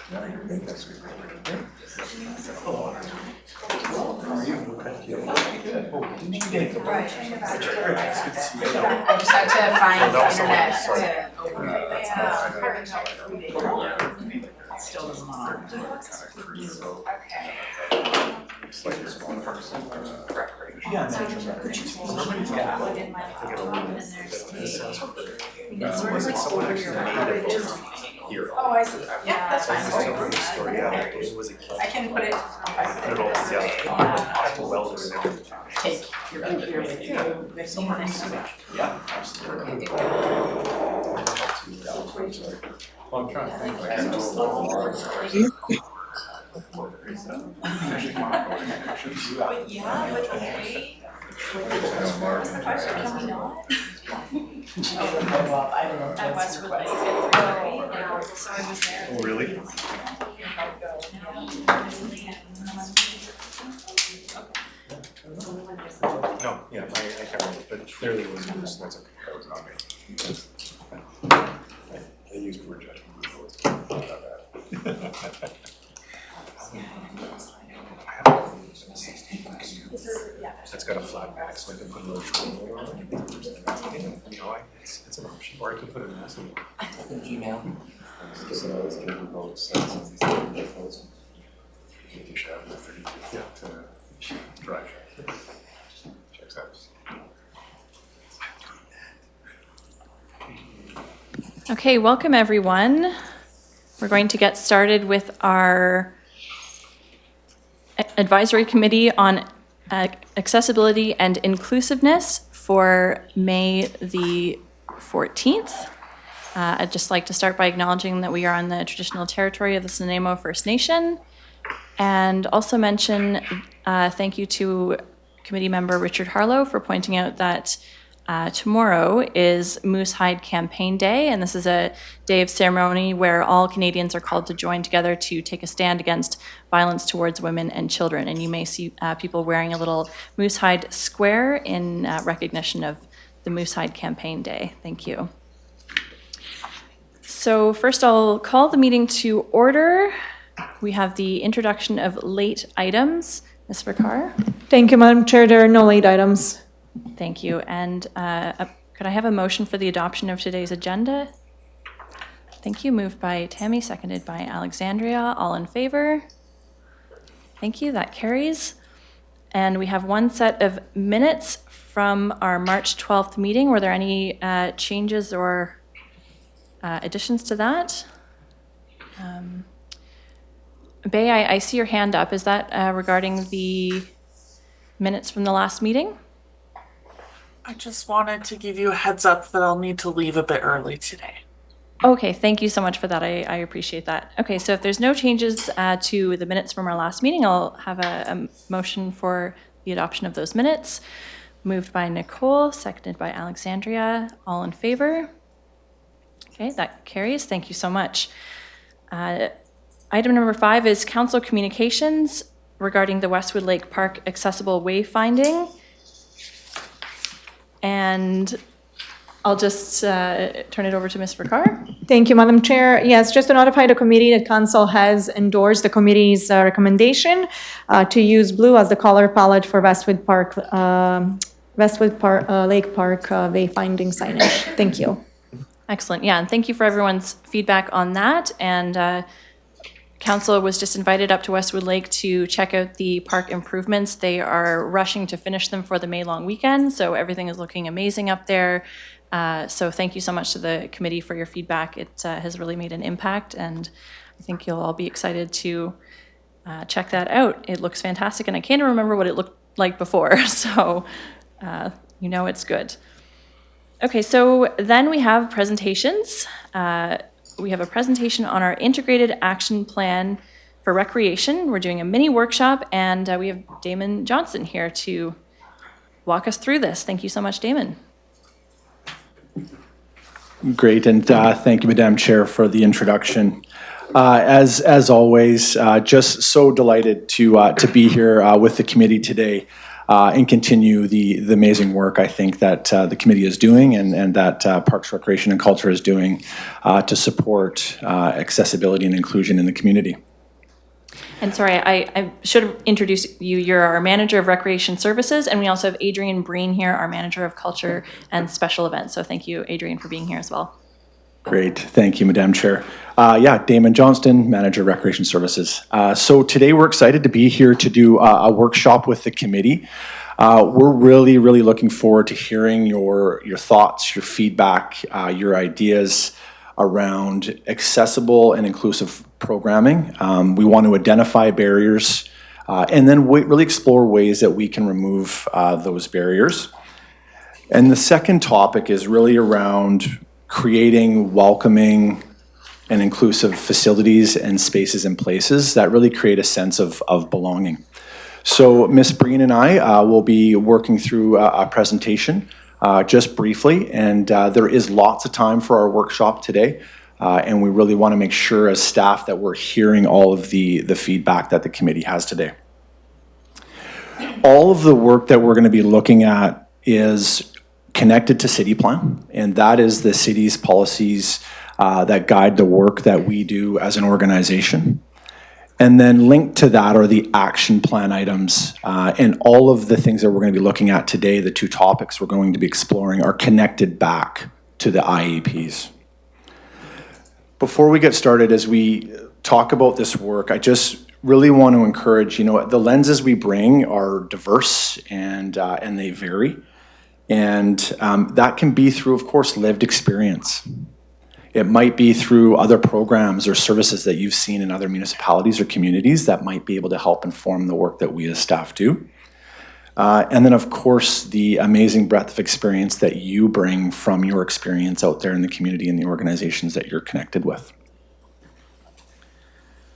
I just had to find the internet to open it. Still doesn't want to. Okay. Yeah. Oh, I see. Yeah, that's fine. I can put it. Take your computer with you. If someone needs to. Yeah, absolutely. Well, I'm trying to think. But yeah, but okay. What's the question? Can we not? I don't know. At Westwood Lake at 3:30. So I was there. Oh, really? No, yeah, I can't remember, but clearly it was used, that's okay, that was not me. I used word judgment. It's got a flat back, so I can put a little shoulder on it. You know, it's an option, or I could put an S in Gmail. Because I was getting both sides of these different you should have the 30 to drive. Checks out. Okay, welcome everyone. We're going to get started with our advisory committee on accessibility and inclusiveness for May the 14th. I'd just like to start by acknowledging that we are on the traditional territory of the Nanaimo First Nation, and also mention thank you to committee member Richard Harlow for pointing out that tomorrow is Moose Hide Campaign Day, and this is a day of ceremony where all Canadians are called to join together to take a stand against violence towards women and children. And you may see people wearing a little moose hide square in recognition of the Moose Hide Campaign Day. Thank you. So first I'll call the meeting to order. We have the introduction of late items. Ms. Verkar? Thank you, Madam Chair. There are no late items. Thank you. And could I have a motion for the adoption of today's agenda? Thank you. Moved by Tammy, seconded by Alexandria. All in favor? Thank you. That carries. And we have one set of minutes from our March 12th meeting. Were there any changes or additions to that? Bay, I see your hand up. Is that regarding the minutes from the last meeting? I just wanted to give you a heads up that I'll need to leave a bit early today. Okay, thank you so much for that. I appreciate that. Okay, so if there's no changes to the minutes from our last meeting, I'll have a motion for the adoption of those minutes. Moved by Nicole, seconded by Alexandria. All in favor? Okay, that carries. Thank you so much. Item number 5 is council communications regarding the Westwood Lake Park accessible wayfinding. And I'll just turn it over to Ms. Verkar. Thank you, Madam Chair. Yes, just to notify the committee that Council has endorsed the committee's recommendation to use blue as the color palette for Westwood Lake Park wayfinding signage. Thank you. Excellent. Yeah, and thank you for everyone's feedback on that. And Council was just invited up to Westwood Lake to check out the park improvements. They are rushing to finish them for the May long weekend, so everything is looking amazing up there. So thank you so much to the committee for your feedback. It has really made an impact, and I think you'll all be excited to check that out. It looks fantastic, and I can't remember what it looked like before, so you know it's good. Okay, so then we have presentations. We have a presentation on our integrated action plan for recreation. We're doing a mini workshop, and we have Damon Johnson here to walk us through this. Thank you so much, Damon. Great, and thank you, Madam Chair, for the introduction. As always, just so delighted to be here with the committee today. and continue the amazing work I think that the committee is doing and that Parks, Recreation and Culture is doing to support accessibility and inclusion in the community. And sorry, I should have introduced you. You're our Manager of Recreation Services, and we also have Adrian Breen here, our Manager of Culture and Special Events. So thank you, Adrian, for being here as well. Great. Thank you, Madam Chair. Damon Johnston, Manager of Recreation Services. So today we're excited to be here to do a workshop with the committee. We're really, really looking forward to hearing your thoughts, your feedback, your ideas around accessible and inclusive programming. We want to identify barriers and then really explore ways that we can remove those barriers. And the second topic is really around creating welcoming and inclusive facilities and spaces and places that really create a sense of belonging. So Ms. Breen and I will be working through a presentation just briefly, and there is lots of time for our workshop today, and we really want to make sure as staff that we're hearing all of the feedback that the committee has today. All of the work that we're going to be looking at is connected to City Plan, and that is the city's policies that guide the work that we do as an organization. And then linked to that are the action plan items, and all of the things that we're going to be looking at today, the two topics we're going to be exploring, are connected back to the IEPs. Before we get started, as we talk about this work, I just really want to encourage, the lenses we bring are diverse and they vary. And that can be through, of course, lived experience. It might be through other programs or services that you've seen in other municipalities or communities that might be able to help inform the work that we as staff do. And then, of course, the amazing breadth of experience that you bring from your experience out there in the community and the organizations that you're connected with.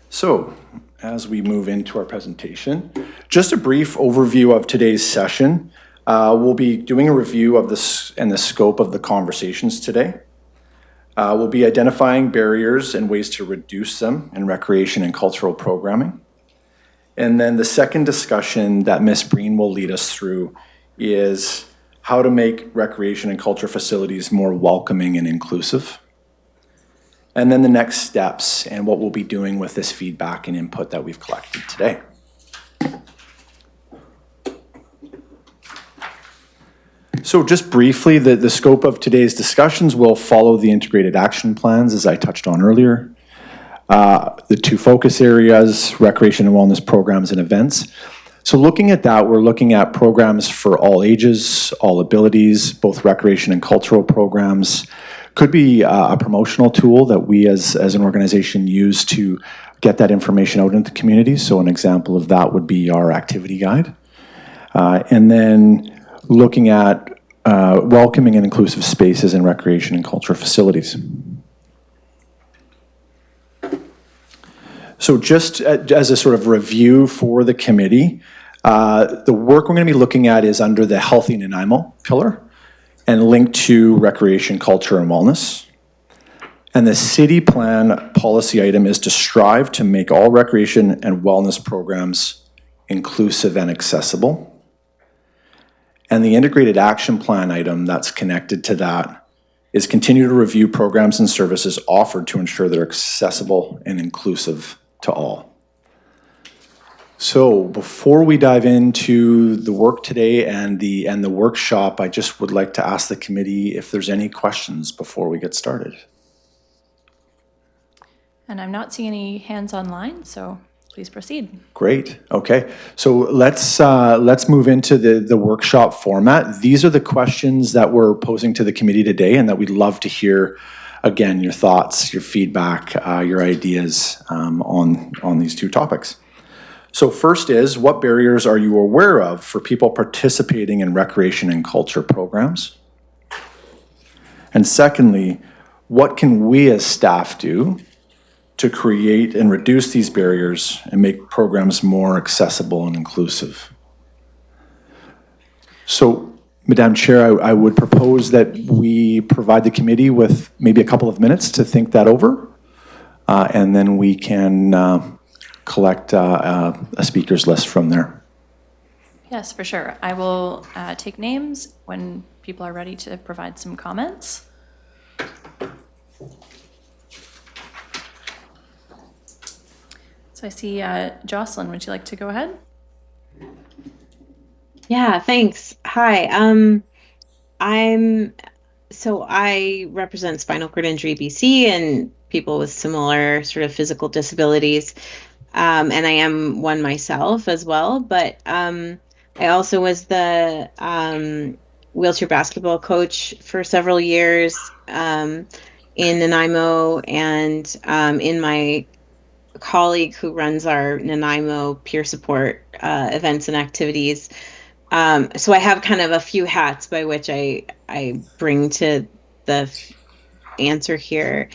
So, as we move into our presentation, just a brief overview of today's session. We'll be doing a review of this and the scope of the conversations today. We'll be identifying barriers and ways to reduce them in recreation and cultural programming. And then the second discussion that Ms. Breen will lead us through is how to make recreation and culture facilities more welcoming and inclusive. And then the next steps and what we'll be doing with this feedback and input that we've collected today. So just briefly, the scope of today's discussions will follow the integrated action plans, as I touched on earlier. The two focus areas, recreation and wellness programs and events. So looking at that, we're looking at programs for all ages, all abilities, both recreation and cultural programs. Could be a promotional tool that we as an organization use to get that information out into the community. So an example of that would be our activity guide. And then looking at welcoming and inclusive spaces in recreation and culture facilities. So just as a sort of review for the committee, the work we're going to be looking at is under the Healthy Nanaimo pillar and linked to recreation, culture, and wellness. And the city plan policy item is to strive to make all recreation and wellness programs inclusive and accessible. And the integrated action plan item that's connected to that is continue to review programs and services offered to ensure they're accessible and inclusive to all. So before we dive into the work today and the workshop, I just would like to ask the committee if there's any questions before we get started. And I'm not seeing any hands online, so please proceed. Great. Okay. So let's move into the workshop format. These are the questions that we're posing to the committee today and that we'd love to hear, again, your thoughts, your feedback, your ideas on these two topics. So first is, what barriers are you aware of for people participating in recreation and culture programs? And secondly, what can we as staff do to create and reduce these barriers and make programs more accessible and inclusive? So, Madam Chair, I would propose that we provide the committee with maybe a couple of minutes to think that over, and then we can collect a speakers list from there. Yes, for sure. I will take names when people are ready to provide some comments. So I see Jocelyn, would you like to go ahead? Yeah, thanks. Hi. I represent Spinal Cord Injury BC and people with similar sort of physical disabilities. And I am one myself as well, but I also was the wheelchair basketball coach for several years in Nanaimo, and in my colleague who runs our Nanaimo peer support events and activities. So I have kind of a few hats by which I bring to the answer here.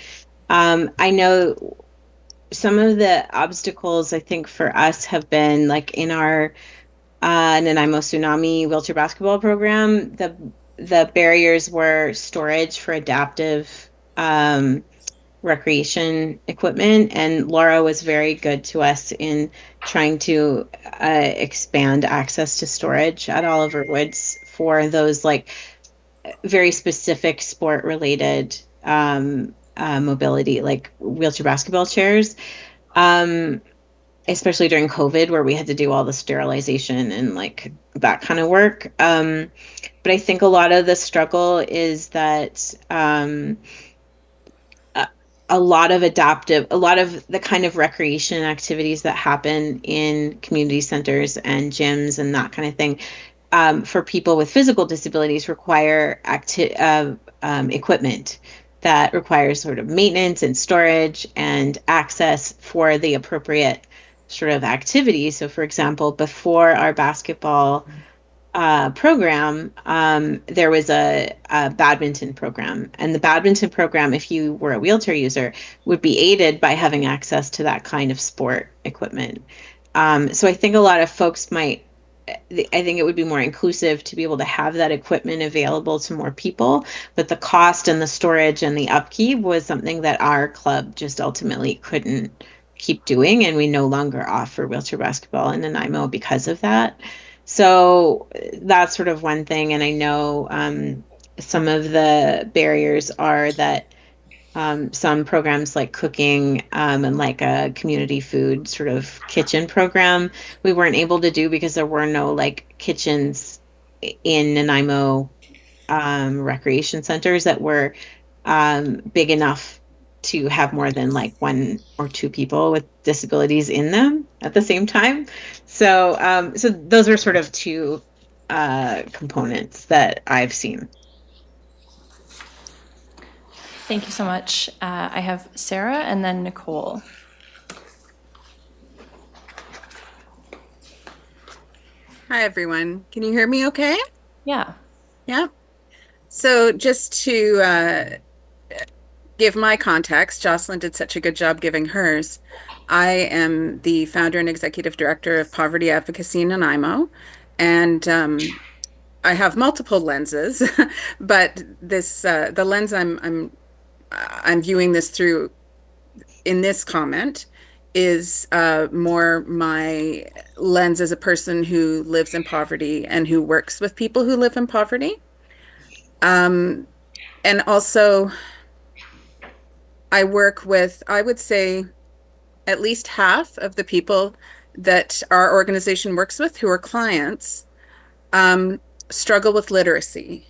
I know some of the obstacles I think for us have been like in our Nanaimo Tsunami wheelchair basketball program. The barriers were storage for adaptive recreation equipment, and Laura was very good to us in trying to expand access to storage at Oliver Woods for those like very specific sport related mobility, like wheelchair basketball chairs, especially during COVID where we had to do all the sterilization and like that kind of work. But I think a lot of the struggle is that a lot of the kind of recreation activities that happen in community centers and gyms and that kind of thing, for people with physical disabilities require equipment that requires sort of maintenance and storage and access for the appropriate sort of activities. So, for example, before our basketball program, there was a badminton program. And the badminton program, if you were a wheelchair user, would be aided by having access to that kind of sport equipment. So I think a lot of folks I think it would be more inclusive to be able to have that equipment available to more people. But the cost and the storage and the upkeep was something that our club just ultimately couldn't keep doing. And we no longer offer wheelchair basketball in Nanaimo because of that. So that's sort of one thing. And I know some of the barriers are that some programs like cooking and like a community food sort of kitchen program, we weren't able to do because there were no like kitchens in Nanaimo recreation centers that were big enough to have more than like one or two people with disabilities in them at the same time. So so those are sort of two components that I've seen. Thank you so much. I have Sarah and then Nicole. Hi, everyone. Can you hear me okay? Yeah. Yeah. So just to give my context, Jocelyn did such a good job giving hers. I am the founder and executive director of Poverty Advocacy in Nanaimo, and I have multiple lenses, but this the lens I'm viewing this through in this comment is more my lens as a person who lives in poverty and who works with people who live in poverty. And also, I work with, I would say, at least half of the people that our organization works with who are clients struggle with literacy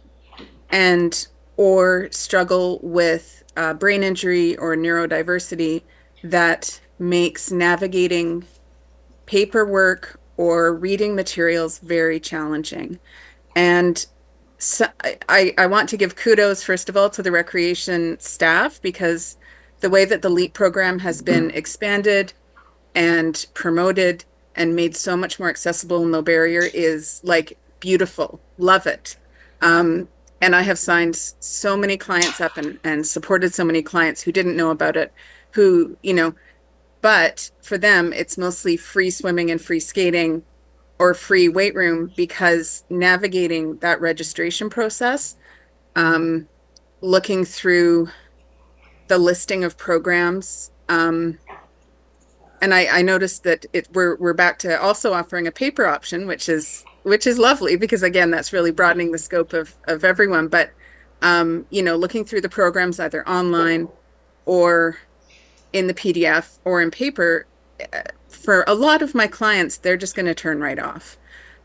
and or struggle with brain injury or neurodiversity that makes navigating paperwork or reading materials very challenging. And so I want to give kudos, first of all, to the recreation staff, because the way that the LEAP program has been expanded and promoted and made so much more accessible and low barrier is like beautiful. Love it. And I have signed so many clients up and supported so many clients who didn't know about it, who, you know, but for them, it's mostly free swimming and free skating or free weight room, because navigating that registration process, looking through the listing of programs, and and I noticed that we're back to also offering a paper option, which is lovely because again, that's really broadening the scope of everyone. But looking through the programs either online or in the PDF or in paper, for a lot of my clients, they're just going to turn right off.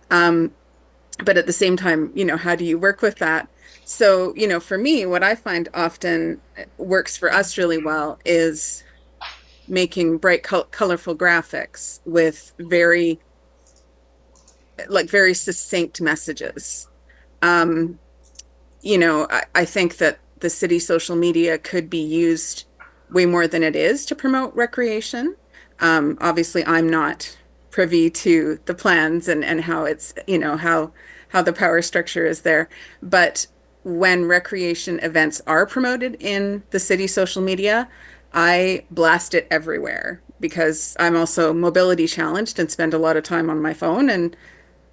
But at the same time, how do you work with that? So, for me, what I find often works for us really well is making bright, colorful graphics with very succinct messages. I think that the city social media could be used way more than it is to promote recreation. Obviously, I'm not privy to the plans and how it's, how the power structure is there. But when recreation events are promoted in the city social media, I blast it everywhere because I'm also mobility challenged and spend a lot of time on my phone and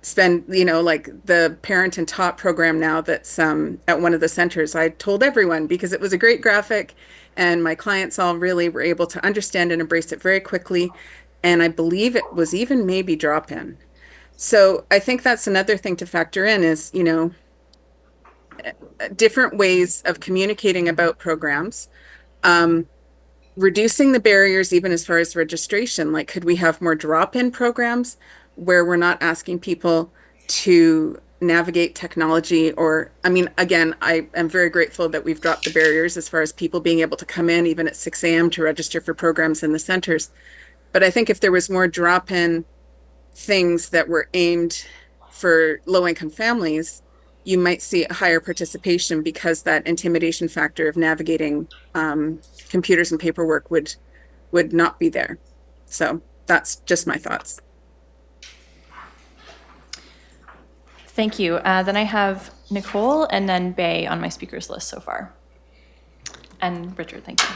spend, like the Parent and Taught program now that's at one of the centers. I told everyone because it was a great graphic and my clients all really were able to understand and embrace it very quickly. And I believe it was even maybe drop-in. So I think that's another thing to factor in is, different ways of communicating about programs, reducing the barriers even as far as registration. Like, could we have more drop-in programs where we're not asking people to navigate technology? Or, I mean, again, I am very grateful that we've dropped the barriers as far as people being able to come in even at 6 a.m. to register for programs in the centers. But I think if there was more drop-in things that were aimed for low-income families, you might see a higher participation because that intimidation factor of navigating computers and paperwork would not be there. So that's just my thoughts. Thank you. Then I have Nicole and then Bay on my speakers list so far. And Richard, thank you.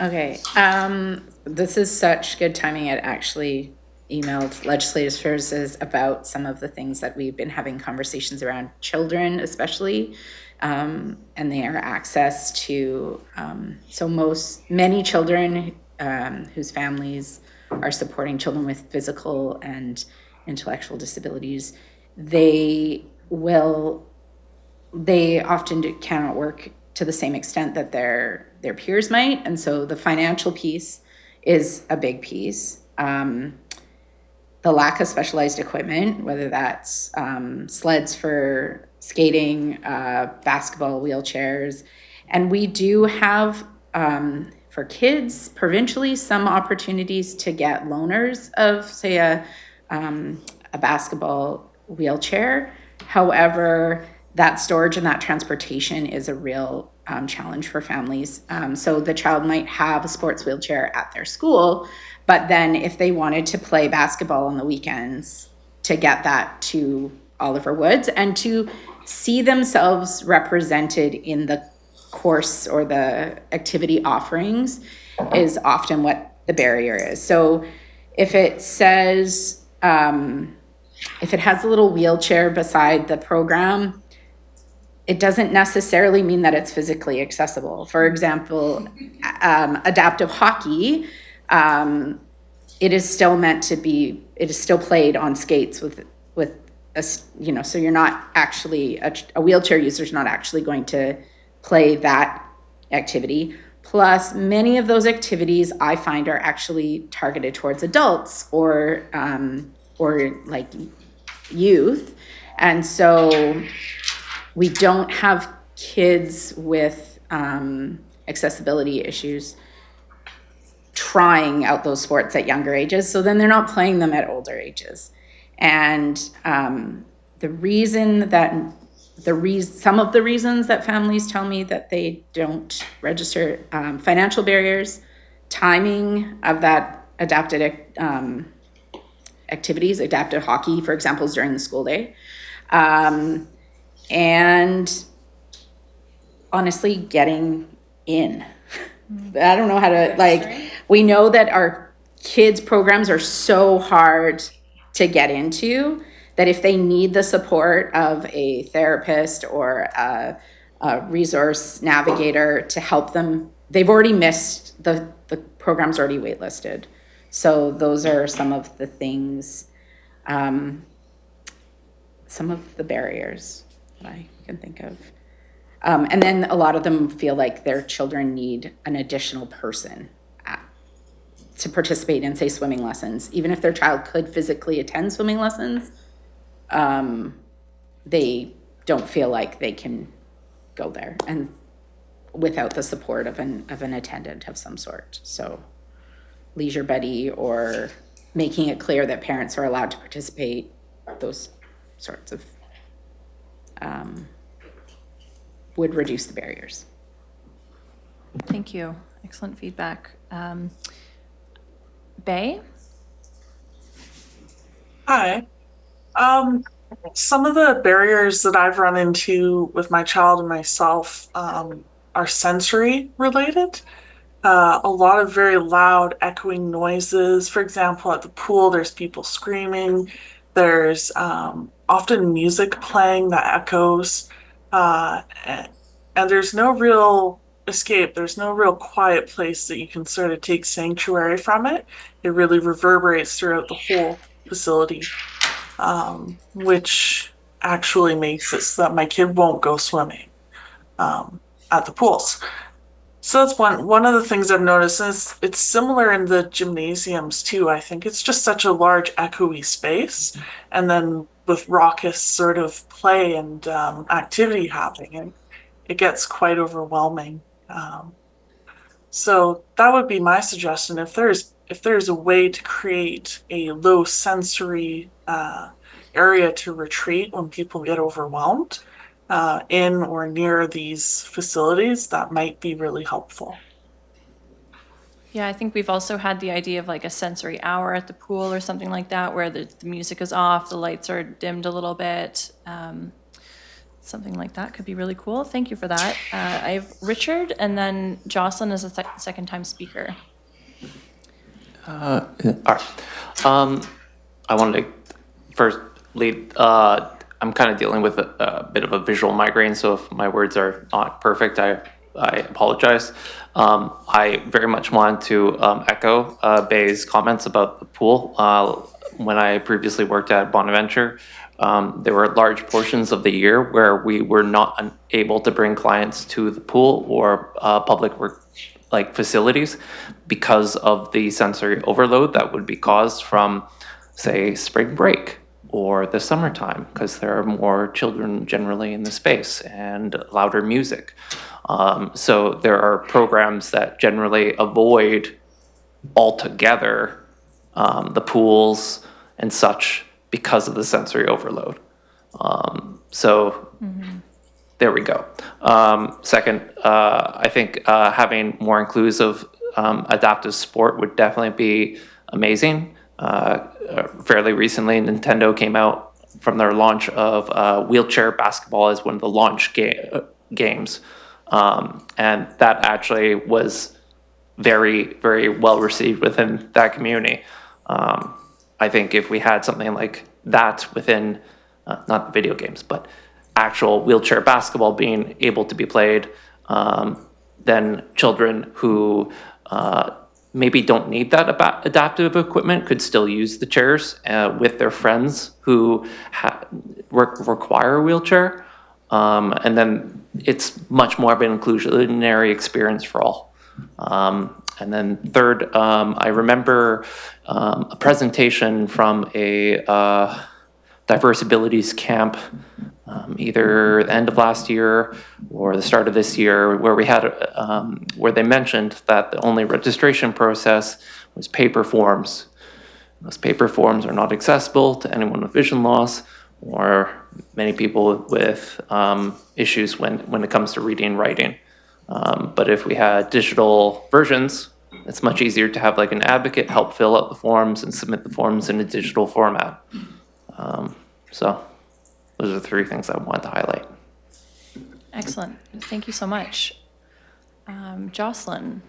Okay, this is such good timing. It actually emailed Legislative Services about some of the things that we've been having conversations around children, especially, and their access to, many children whose families are supporting children with physical and intellectual disabilities, they often cannot work to the same extent that their peers might. And so the financial piece is a big piece. The lack of specialized equipment, whether that's sleds for skating, basketball, wheelchairs. And we do have, for kids, provincially, some opportunities to get loaners of, say, a basketball wheelchair. However, that storage and that transportation is a real challenge for families. So the child might have a sports wheelchair at their school, but then if they wanted to play basketball on the weekends, to get that to Oliver Woods and to see themselves represented in the course or the activity offerings is often what the barrier is. So if it says, if it has a little wheelchair beside the program, it doesn't necessarily mean that it's physically accessible. For example, adaptive hockey, it is still meant to be, it is still played on skates with a, so you're not actually, a wheelchair user is not actually going to play that activity. Plus, many of those activities I find are actually targeted towards adults or like youth. And so we don't have kids with accessibility issues trying out those sports at younger ages. So then they're not playing them at older ages. And the reason that some of the reasons that families tell me that they don't register, financial barriers, timing of that adapted activities, adapted hockey, for example, is during the school day. And honestly, getting in. I don't know how to, we know that our kids' programs are so hard to get into that if they need the support of a therapist or a resource navigator to help them, they've already missed, the program's already waitlisted. So those are some of the things, some of the barriers that I can think of. And then a lot of them feel like their children need an additional person to participate in, say, swimming lessons. Even if their child could physically attend swimming lessons, they don't feel like they can go there and without the support of an attendant of some sort. So leisure buddy, or making it clear that parents are allowed to participate, those sorts of would reduce the barriers. Thank you. Excellent feedback. Bay? Hi. Some of the barriers that I've run into with my child and myself are sensory related. A lot of very loud echoing noises. For example, at the pool, there's people screaming. There's often music playing that echoes. And there's no real escape. There's no real quiet place that you can sort of take sanctuary from it. It really reverberates throughout the whole facility, which actually makes it so that my kid won't go swimming at the pools. So that's one of the things I've noticed. And it's similar in the gymnasiums too. I think it's just such a large echoey space, and then with raucous sort of play and activity happening, and it gets quite overwhelming. So that would be my suggestion. If there's a way to create a low sensory area to retreat when people get overwhelmed in or near these facilities, that might be really helpful. Yeah, I think we've also had the idea of like a sensory hour at the pool or something like that, where the music is off, the lights are dimmed a little bit. Something like that could be really cool. Thank you for that. I have Richard, and then Jocelyn is a second time speaker. All right. I wanted to first lead. I'm kind of dealing with a bit of a visual migraine, so if my words are not perfect, I apologize. I very much want to echo Bay's comments about the pool. When I previously worked at Bonaventure, there were large portions of the year where we were not able to bring clients to the pool or public work like facilities because of the sensory overload that would be caused from, say, spring break or the summertime, because there are more children generally in the space and louder music. So there are programs that generally avoid altogether the pools and such because of the sensory overload. There we go. Second, I think having more inclusive adaptive sport would definitely be amazing. Fairly recently, Nintendo came out from their launch of wheelchair basketball as one of the launch games. And that actually was very, very well received within that community. I think if we had something like that within, not video games, but actual wheelchair basketball being able to be played, then children who maybe don't need that adaptive equipment could still use the chairs with their friends who require a wheelchair. And then it's much more of an inclusionary experience for all. And then third, I remember a presentation from a diverse abilities camp, either the end of last year or the start of this year, where we had where they mentioned that the only registration process was paper forms. Those paper forms are not accessible to anyone with vision loss or many people with issues when it comes to reading and writing. But if we had digital versions, it's much easier to have like an advocate help fill out the forms and submit the forms in a digital format. So those are the three things I wanted to highlight. Excellent. Thank you so much. Jocelyn.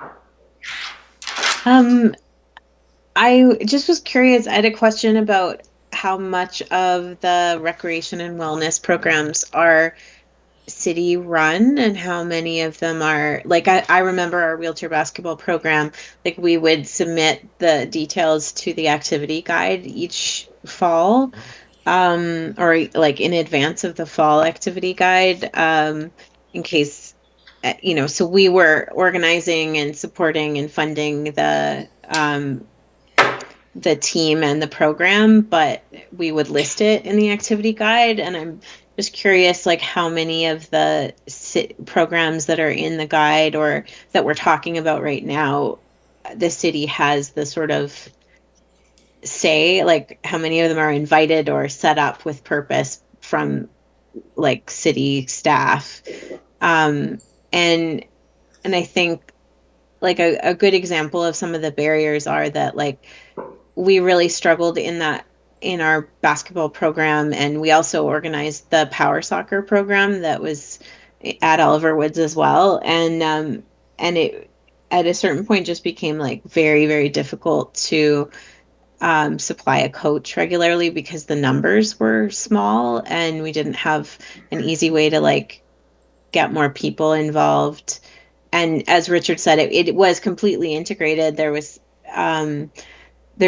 I just was curious. I had a question about how much of the recreation and wellness programs are city run and how many of them are like I remember our wheelchair basketball program, like we would submit the details to the activity guide each fall, or like in advance of the fall activity guide, in case so we were organizing and supporting and funding the team and the program, but we would list it in the activity guide. And I'm just curious, like how many of the programs that are in the guide or that we're talking about right now, the city has the sort of say, like how many of them are invited or set up with purpose from like city staff. And I think like a good example of some of the barriers are that like we really struggled in our basketball program, and we also organized the power soccer program that was at Oliver Woods as well, and it at a certain point just became like very, very difficult to supply a coach regularly because the numbers were small and we didn't have an easy way to like get more people involved. And as Richard said, it was completely integrated. There's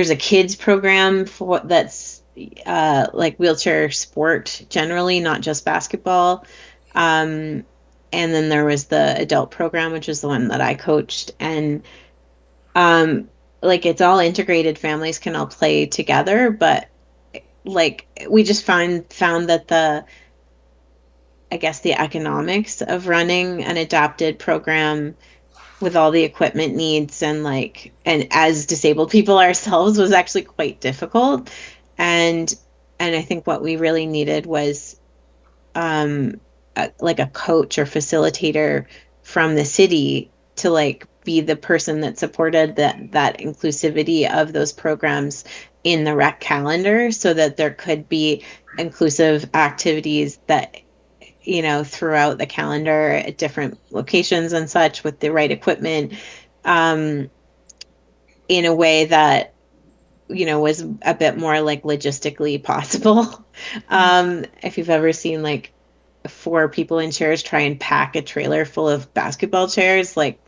a kids program that's like wheelchair sport generally, not just basketball. And then there was the adult program, which is the one that I coached. And like it's all integrated. Families can all play together, but like we just found that I guess the economics of running an adapted program with all the equipment needs and as disabled people ourselves was actually quite difficult. And I think what we really needed was like a coach or facilitator from the city to like be the person that supported that inclusivity of those programs in the rec calendar, so that there could be inclusive activities that throughout the calendar at different locations and such with the right equipment, in a way that was a bit more like logistically possible. If you've ever seen like 4 people in chairs try and pack a trailer full of basketball chairs, like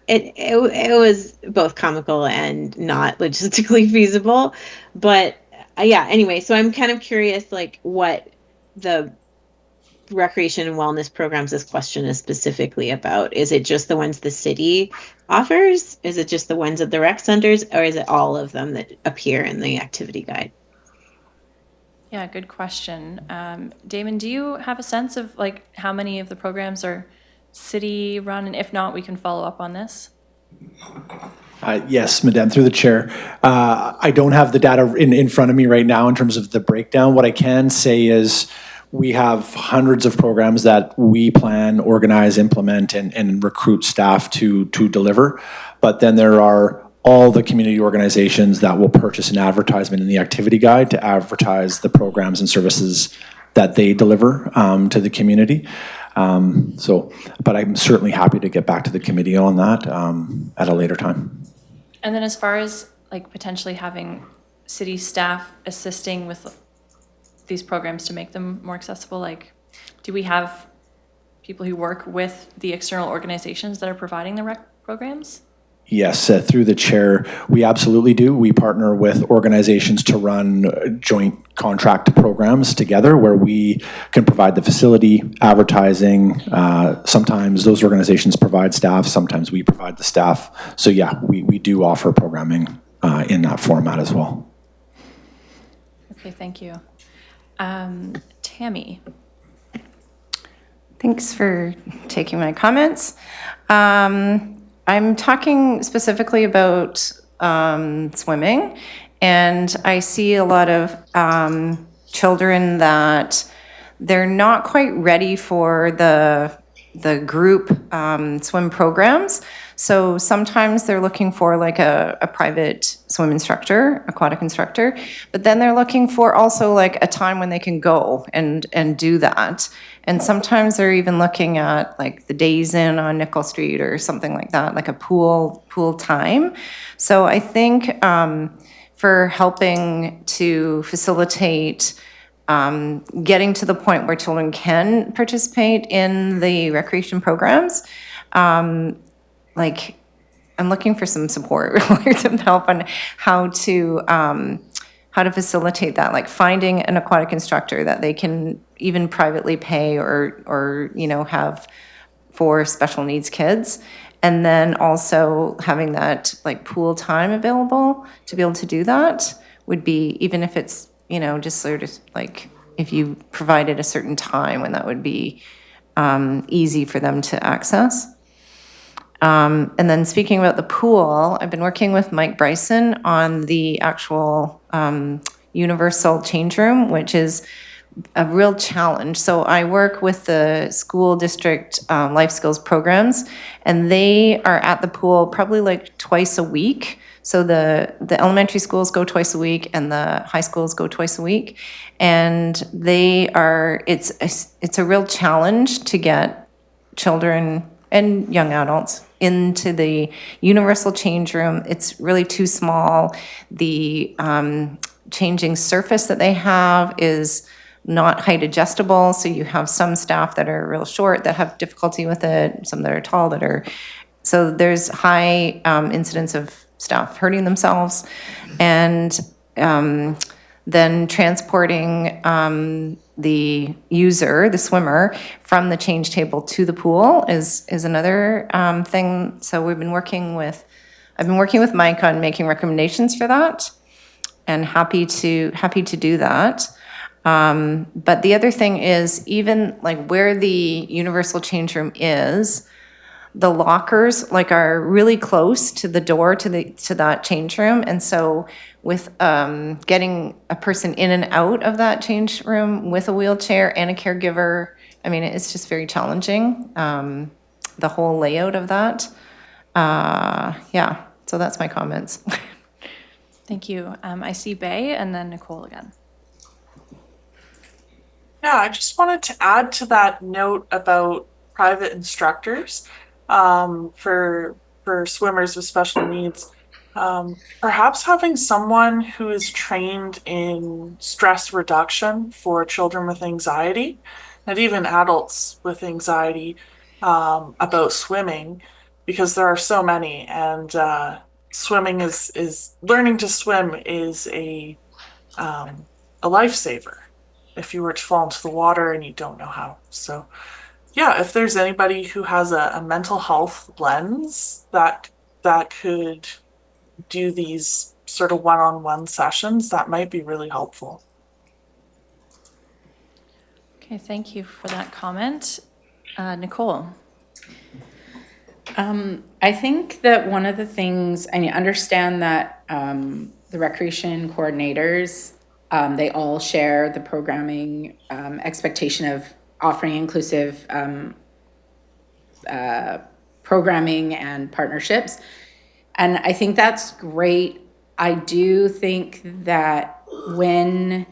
it was both comical and not logistically feasible. But yeah, anyway, so I'm kind of curious like what the recreation and wellness programs this question is specifically about. Is it just the ones the city offers? Is it just the ones at the rec centers, or is it all of them that appear in the activity guide? Yeah, good question. Damon, do you have a sense of like how many of the programs are city run? And if not, we can follow up on this. Yes, Madame, through the chair. I don't have the data in front of me right now in terms of the breakdown. What I can say is we have hundreds of programs that we plan, organize, implement, and recruit staff to deliver. But then there are all the community organizations that will purchase an advertisement in the activity guide to advertise the programs and services that they deliver to the community. But I'm certainly happy to get back to the committee on that at a later time. And then as far as like potentially having city staff assisting with these programs to make them more accessible, like do we have people who work with the external organizations that are providing the rec programs? Yes, through the chair, we absolutely do. We partner with organizations to run joint contract programs together where we can provide the facility, advertising. Sometimes those organizations provide staff, sometimes we provide the staff. So yeah, we do offer programming in that format as well. Okay, thank you. Tammy. Thanks for taking my comments. I'm talking specifically about swimming, and I see a lot of children that they're not quite ready for the group swim programs. So sometimes they're looking for like a private swim instructor, aquatic instructor, but then they're looking for also like a time when they can go and do that. And sometimes they're even looking at like the Days Inn on Nickel Street or something like that, like a pool time. So I think for helping to facilitate getting to the point where children can participate in the recreation programs. Like, I'm looking for some support, some help on how to facilitate that, like finding an aquatic instructor that they can even privately pay or have for special needs kids. And then also having that like pool time available to be able to do that would be, even if it's, just sort of like if you provided a certain time when that would be easy for them to access. And then speaking about the pool, I've been working with Mike Bryson on the actual universal change room, which is a real challenge. So I work with the school district life skills programs, and they are at the pool probably like twice a week. So the elementary schools go twice a week and the high schools go twice a week. And it's a real challenge to get children and young adults into the universal change room. It's really too small. The changing surface that they have is not height adjustable, so you have some staff that are real short that have difficulty with it, some that are tall so there's high incidence of staff hurting themselves, and then transporting the user, the swimmer, from the change table to the pool is another thing. So I've been working with Mike on making recommendations for that, and happy to do that. But the other thing is, even like where the universal change room is, the lockers like are really close to the door to that change room. And so with getting a person in and out of that change room with a wheelchair and a caregiver, I mean, it's just very challenging, the whole layout of that. Yeah, so that's my comments. Thank you. I see Bay and then Nicole again. Yeah, I just wanted to add to that note about private instructors for swimmers with special needs. Perhaps having someone who is trained in stress reduction for children with anxiety, and even adults with anxiety, about swimming, because there are so many, and swimming is learning to swim is a lifesaver if you were to fall into the water and you don't know how. So yeah, if there's anybody who has a mental health lens that could do these sort of one-on-one sessions, that might be really helpful. Okay, thank you for that comment. Nicole. I think that one of the things, I understand that the recreation coordinators, they all share the programming expectation of offering inclusive programming and partnerships. And I think that's great. I do think that when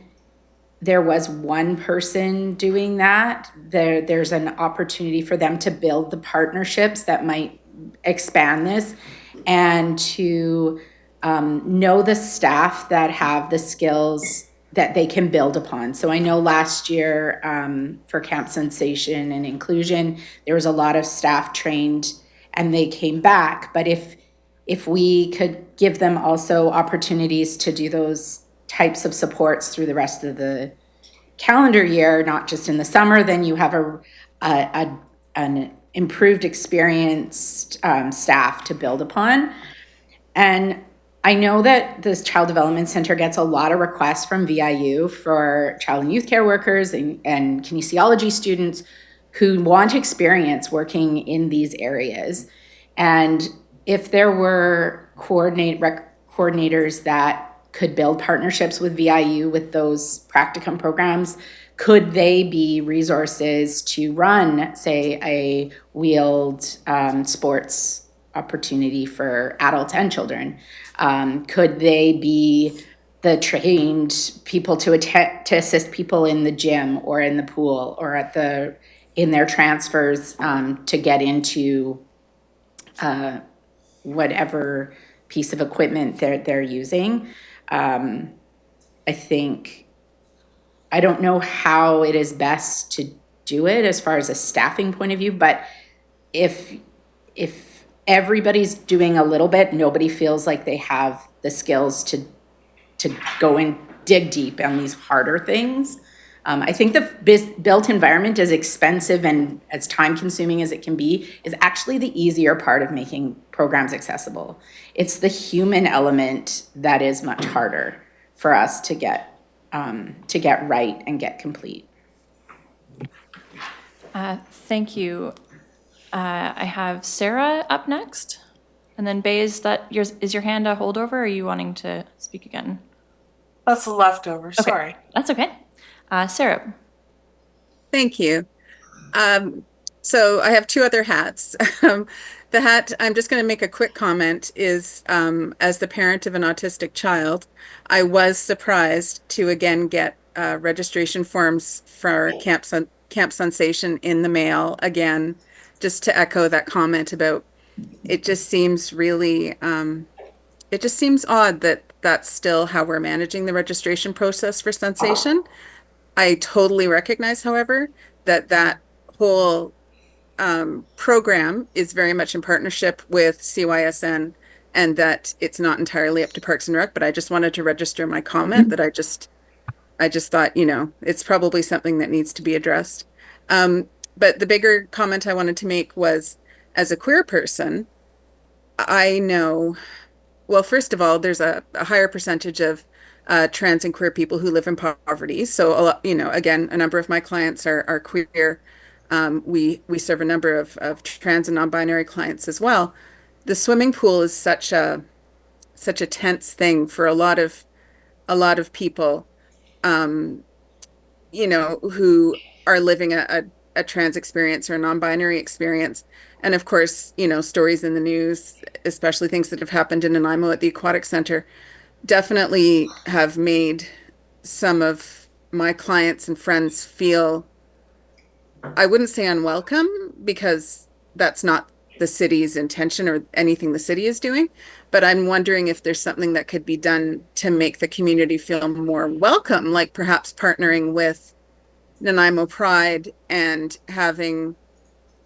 there was one person doing that, there's an opportunity for them to build the partnerships that might expand this, and to know the staff that have the skills that they can build upon. So I know last year for Camp Sensation and Inclusion, there was a lot of staff trained and they came back. But if we could give them also opportunities to do those types of supports through the rest of the calendar year, not just in the summer, then you have an improved experienced staff to build upon. And I know that this Child Development Center gets a lot of requests from VIU for child and youth care workers and kinesiology students who want experience working in these areas. And if there were coordinators that could build partnerships with VIU with those practicum programs, could they be resources to run, say, a wheeled sports opportunity for adults and children? Could they be the trained people to assist people in the gym or in the pool or in their transfers to get into whatever piece of equipment they're using? I think I don't know how it is best to do it as far as a staffing point of view, but if everybody's doing a little bit, nobody feels like they have the skills to go and dig deep on these harder things. I think the built environment, as expensive and as time consuming as it can be, is actually the easier part of making programs accessible. It's the human element that is much harder for us to get right and get complete. Thank you. I have Sarah up next. And then Bay, is your hand a holdover, or are you wanting to speak again? That's a leftover, Okay. sorry. That's okay. Sarah. Thank you. So I have two other hats. The hat, I'm just going to make a quick comment, is as the parent of an autistic child, I was surprised to again get registration forms for Camp Sensation in the mail again, just to echo that comment about it just seems really, it just seems odd that that's still how we're managing the registration process for Sensation. I totally recognize, however, that whole program is very much in partnership with CYSN, and that it's not entirely up to Parks and Rec, but I just wanted to register my comment that I just thought, it's probably something that needs to be addressed. But the bigger comment I wanted to make was, as a queer person, I know, well, first of all, there's a higher percentage of trans and queer people who live in poverty. So, a lot, again, a number of my clients are queer. We serve a number of trans and non-binary clients as well. The swimming pool is such a tense thing for a lot of people, who are living a trans experience or a non-binary experience. And of course, stories in the news, especially things that have happened in Nanaimo at the Aquatic Center, definitely have made some of my clients and friends feel, I wouldn't say unwelcome, because that's not the city's intention or anything the city is doing, but I'm wondering if there's something that could be done to make the community feel more welcome, like perhaps partnering with Nanaimo Pride and having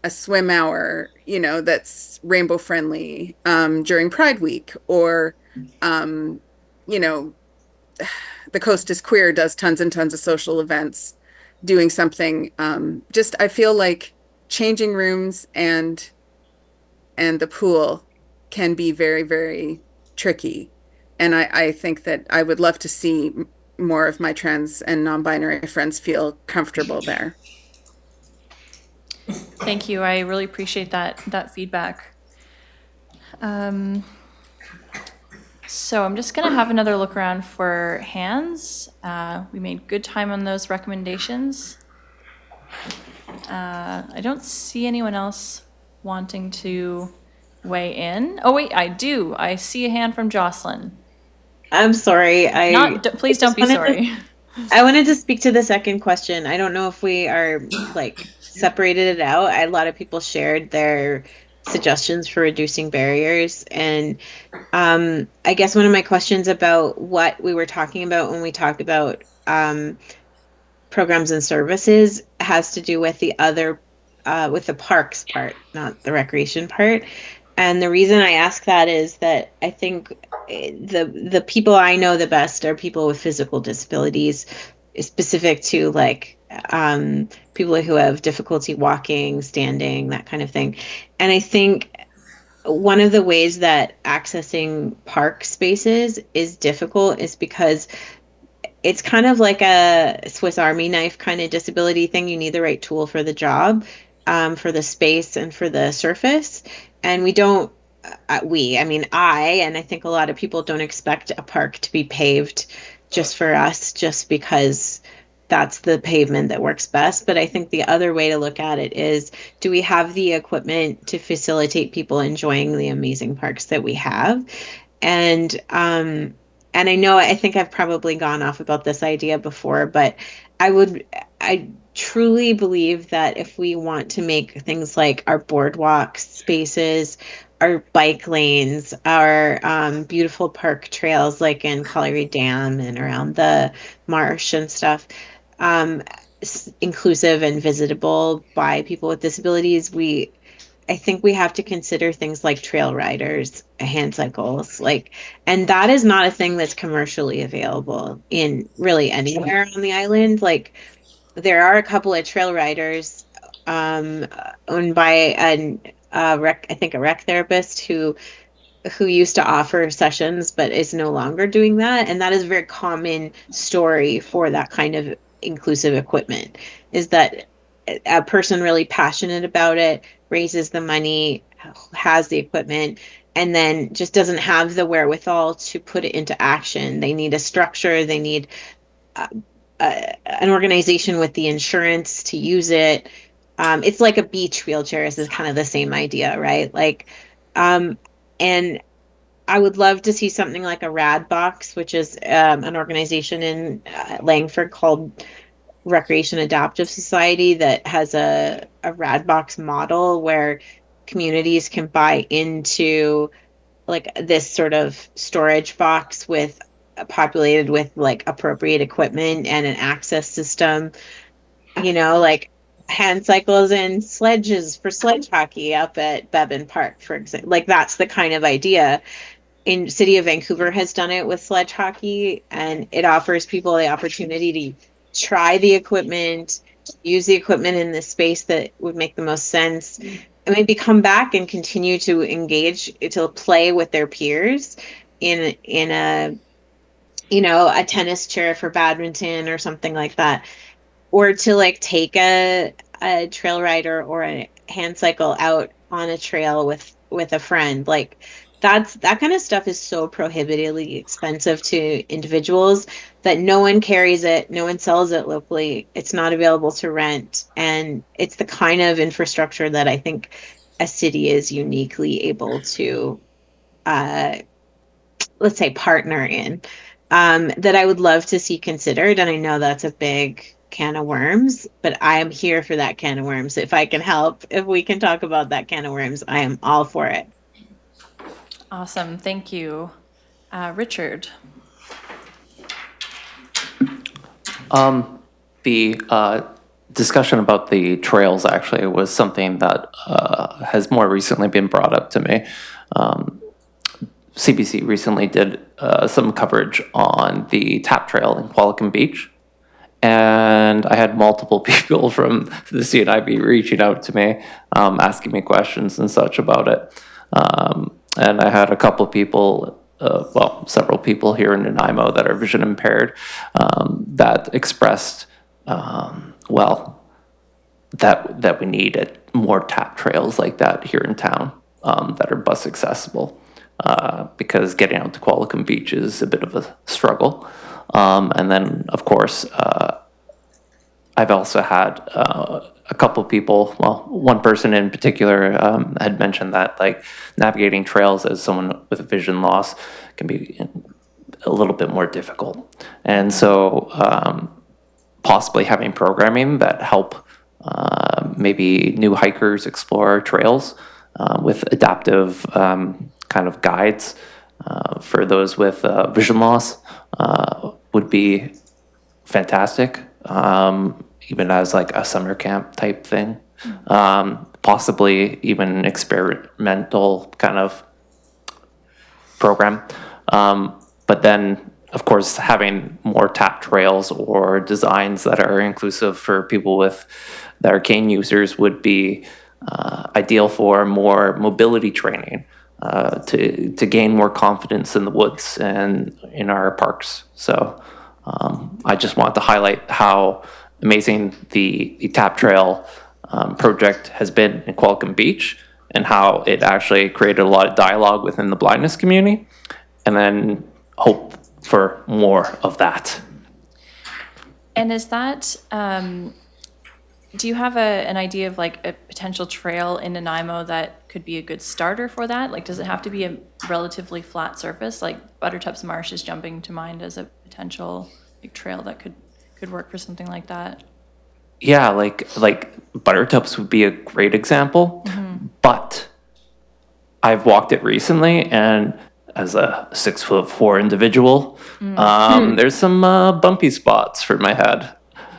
a swim hour, that's rainbow friendly during Pride Week, or the Coast is Queer does tons and tons of social events, doing something. I feel like changing rooms and the pool can be very, very tricky. And I think that I would love to see more of my trans and non-binary friends feel comfortable there. Thank you. I really appreciate that feedback. So I'm just going to have another look around for hands. We made good time on those recommendations. I don't see anyone else wanting to weigh in. Oh, wait, I do. I see a hand from Jocelyn. I'm sorry. Please don't be sorry. I wanted to speak to the second question. I don't know if we are separated it out. A lot of people shared their suggestions for reducing barriers. And I guess one of my questions about what we were talking about when we talked about programs and services has to do with the other, with the parks part, not the recreation part. And the reason I ask that is that I think the people I know the best are people with physical disabilities, specific to people who have difficulty walking, standing, that kind of thing. And I think one of the ways that accessing park spaces is difficult is because it's kind of like a Swiss Army knife kind of disability thing. You need the right tool for the job, for the space and for the surface. And we don't, I, and I think a lot of people don't expect a park to be paved just for us, just because that's the pavement that works best. But I think the other way to look at it is, do we have the equipment to facilitate people enjoying the amazing parks that we have? And I know, I think I've probably gone off about this idea before, but I truly believe that if we want to make things like our boardwalk spaces, our bike lanes, our beautiful park trails like in Colliery Dam and around the marsh and stuff, inclusive and visitable by people with disabilities, I think we have to consider things like trail riders, hand cycles, and that is not a thing that's commercially available in really anywhere on the island. Like, there are a couple of trail riders owned by I think a rec therapist who used to offer sessions but is no longer doing that, and that is a very common story for that kind of inclusive equipment, is that a person really passionate about it raises the money, has the equipment, and then just doesn't have the wherewithal to put it into action. They need a structure, they need an organization with the insurance to use it. It's like a beach wheelchair is kind of the same idea, right? And I would love to see something like a RAD box, which is an organization in Langford called Recreation Adaptive Society, that has a RAD box model where communities can buy into like this sort of storage box with populated with like appropriate equipment and an access system, like hand cycles and sledges for sledge hockey up at Bevan Park, for example. Like, that's the kind of idea. In City of Vancouver has done it with sledge hockey, and it offers people the opportunity to try the equipment, use the equipment in the space that would make the most sense, and maybe come back and continue to engage, to play with their peers in a a tennis chair for badminton or something like that, or to like take a trail rider or a hand cycle out on a trail with a friend. Like, that kind of stuff is so prohibitively expensive to individuals that no one carries it, no one sells it locally, it's not available to rent, and it's the kind of infrastructure that I think a city is uniquely able to let's say partner in, that I would love to see considered. And I know that's a big can of worms, but I am here for that can of worms. If I can help, if we can talk about that can of worms, I am all for it. Awesome, thank you. Richard. The discussion about the trails actually was something that has more recently been brought up to me. CBC recently did some coverage on the tap trail in Qualicum Beach, and I had multiple people from the CNIB reaching out to me, asking me questions and such about it. And I had a couple people, several people here in Nanaimo that are vision impaired, that expressed, that we need more tap trails like that here in town, that are bus accessible, because getting out to Qualicum Beach is a bit of a struggle. And then, of course, I've also had a couple people, one person in particular had mentioned that like navigating trails as someone with vision loss can be a little bit more difficult. And so possibly having programming that help maybe new hikers explore trails with adaptive kind of guides for those with vision loss would be fantastic. Even as like a summer camp type thing, possibly even experimental kind of program. But then, of course, having more tap trails or designs that are inclusive for people that are cane users would be ideal for more mobility training, to gain more confidence in the woods and in our parks. So I just want to highlight how amazing the tap trail project has been in Qualicum Beach, and how it actually created a lot of dialogue within the blindness community, and then hope for more of that. And is that, do you have an idea of like a potential trail in Nanaimo that could be a good starter for that? Like, does it have to be a relatively flat surface? Like Buttertup's Marsh is jumping to mind as a potential like trail that could work for something like that. Yeah, like Buttertups would be a great example, but I've walked it recently, and as a 6'4" individual, there's some bumpy spots for my head.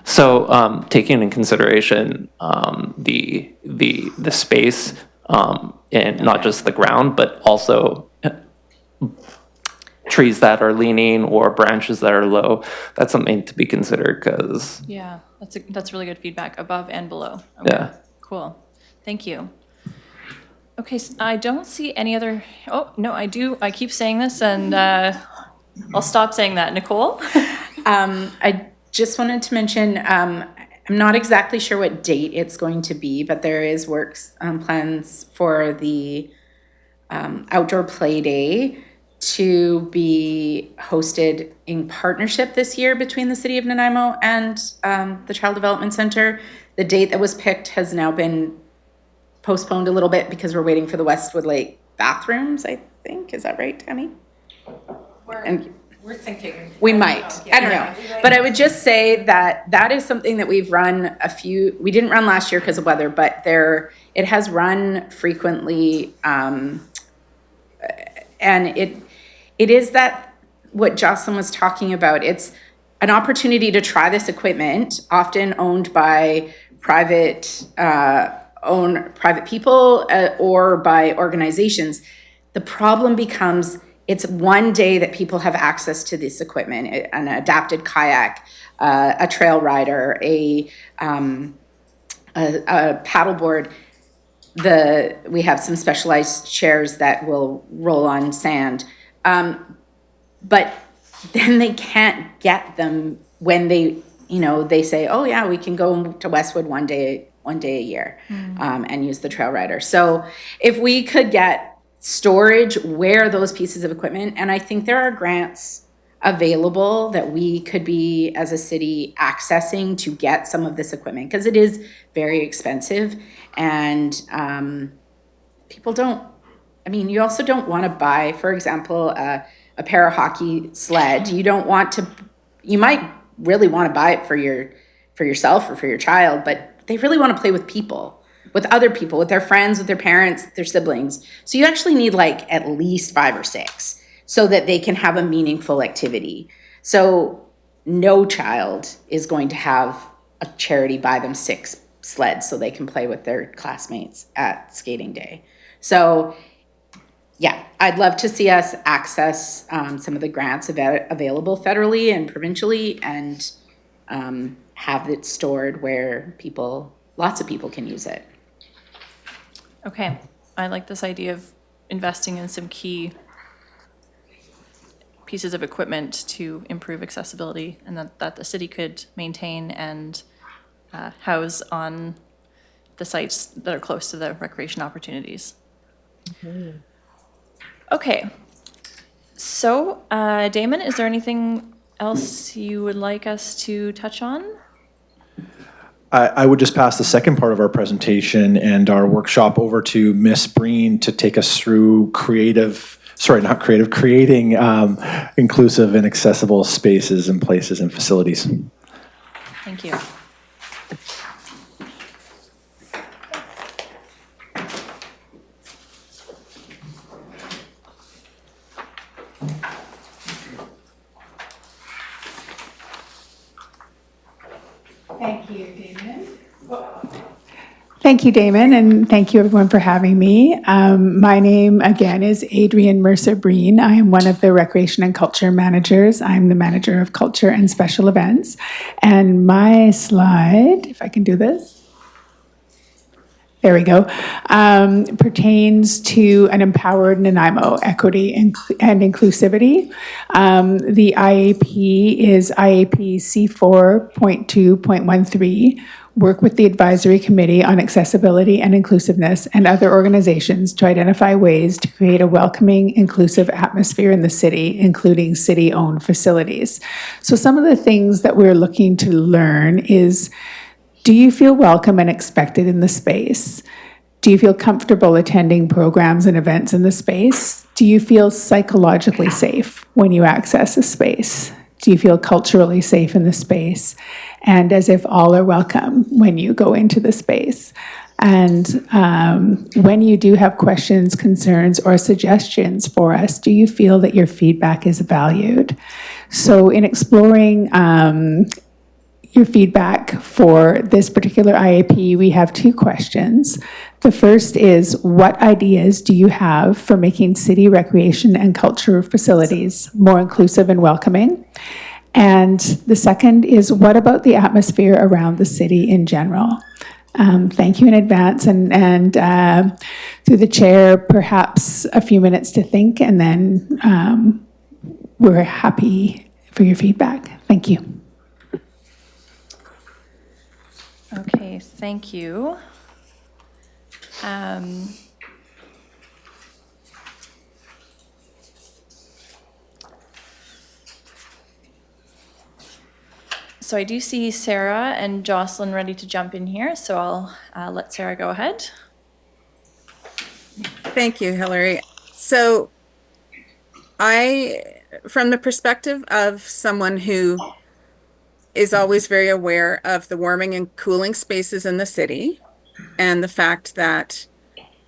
So taking in consideration the space and not just the ground, but also trees that are leaning or branches that are low, that's something to be considered because Yeah, that's really good feedback, above and below. Okay, yeah. cool. Thank you. Okay, so I don't see any other, oh, no, I do. I keep saying this and I'll stop saying that. Nicole? I just wanted to mention, I'm not exactly sure what date it's going to be, but there is works plans for the outdoor play day to be hosted in partnership this year between the City of Nanaimo and the Child Development Center. The date that was picked has now been postponed a little bit because we're waiting for the Westwood Lake bathrooms, I think. Is that right, Tammy? We're thinking. We might. I don't know. But I would just say that that is something that we've run we didn't run last year because of weather, but it has run frequently. And it is that what Jocelyn was talking about. It's an opportunity to try this equipment, often owned by private people or by organizations. The problem becomes it's one day that people have access to this equipment, an adapted kayak, a trail rider, a paddleboard. We have some specialized chairs that will roll on sand. But then they can't get them when they say, oh yeah, we can go to Westwood one day a year and use the trail rider. So if we could get storage where those pieces of equipment, and I think there are grants available that we could be as a city accessing to get some of this equipment, because it is very expensive and people don't, you also don't want to buy, for example, a para hockey sled. You might really want to buy it for yourself or for your child, but they really want to play with people, with other people, with their friends, with their parents, their siblings. So you actually need at least 5 or 6 so that they can have a meaningful activity. So no child is going to have a charity buy them 6 sleds so they can play with their classmates at skating day. So yeah, I'd love to see us access some of the grants available federally and provincially and have it stored where lots of people can use it. Okay, I like this idea of investing in some key pieces of equipment to improve accessibility and that the city could maintain and house on the sites that are close to the recreation opportunities. Okay, so Damon, is there anything else you would like us to touch on? I would just pass the second part of our presentation and our workshop over to Miss Breen to take us through creating inclusive and accessible spaces and places and facilities. Thank you. Thank you, Damon, and thank you everyone for having me. My name, again, is Adrienne Mercer-Breen. I am one of the Recreation and Culture managers. I'm the manager of Culture and Special Events. And my slide, if I can do this. There we go, pertains to an empowered Nanaimo, equity and inclusivity. The IAP is IAP C4.2.13, work with the Advisory Committee on Accessibility and Inclusiveness and other organizations to identify ways to create a welcoming, inclusive atmosphere in the city, including city-owned facilities. So some of the things that we're looking to learn is, do you feel welcome and expected in the space? Do you feel comfortable attending programs and events in the space? Do you feel psychologically safe when you access a space? Do you feel culturally safe in the space? And as if all are welcome when you go into the space. And when you do have questions, concerns, or suggestions for us, do you feel that your feedback is valued? So in exploring your feedback for this particular IAP, we have two questions. The first is, what ideas do you have for making city recreation and culture facilities more inclusive and welcoming? And the second is, what about the atmosphere around the city in general? Thank you in advance, and through the chair, perhaps a few minutes to think, and then we're happy for your feedback. Thank you. Okay, thank you. So I do see Sarah and Jocelyn ready to jump in here, so I'll let Sarah go ahead. Thank you, Hillary. So from the perspective of someone who is always very aware of the warming and cooling spaces in the city, and the fact that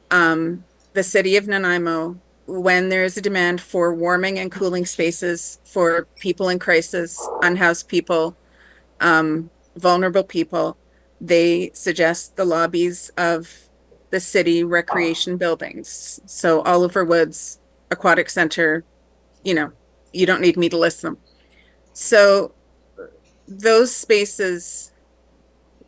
the city of Nanaimo, when there is a demand for warming and cooling spaces for people in crisis, unhoused people, vulnerable people, they suggest the lobbies of the city recreation buildings. So Oliver Woods Aquatic Center, you don't need me to list them. So those spaces,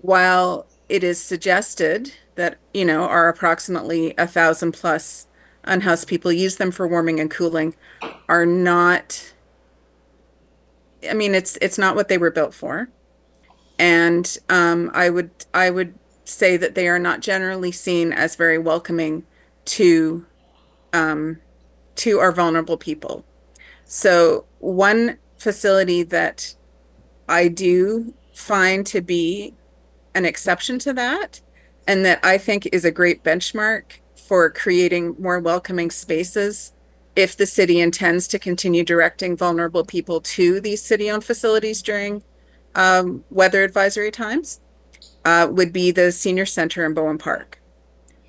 while it is suggested that, are approximately 1,000 plus unhoused people use them for warming and cooling, are not, it's not what they were built for. And I would say that they are not generally seen as very welcoming to our vulnerable people. So one facility that I do find to be an exception to that, and that I think is a great benchmark for creating more welcoming spaces if the city intends to continue directing vulnerable people to these city-owned facilities during weather advisory times, would be the Senior Center in Bowen Park.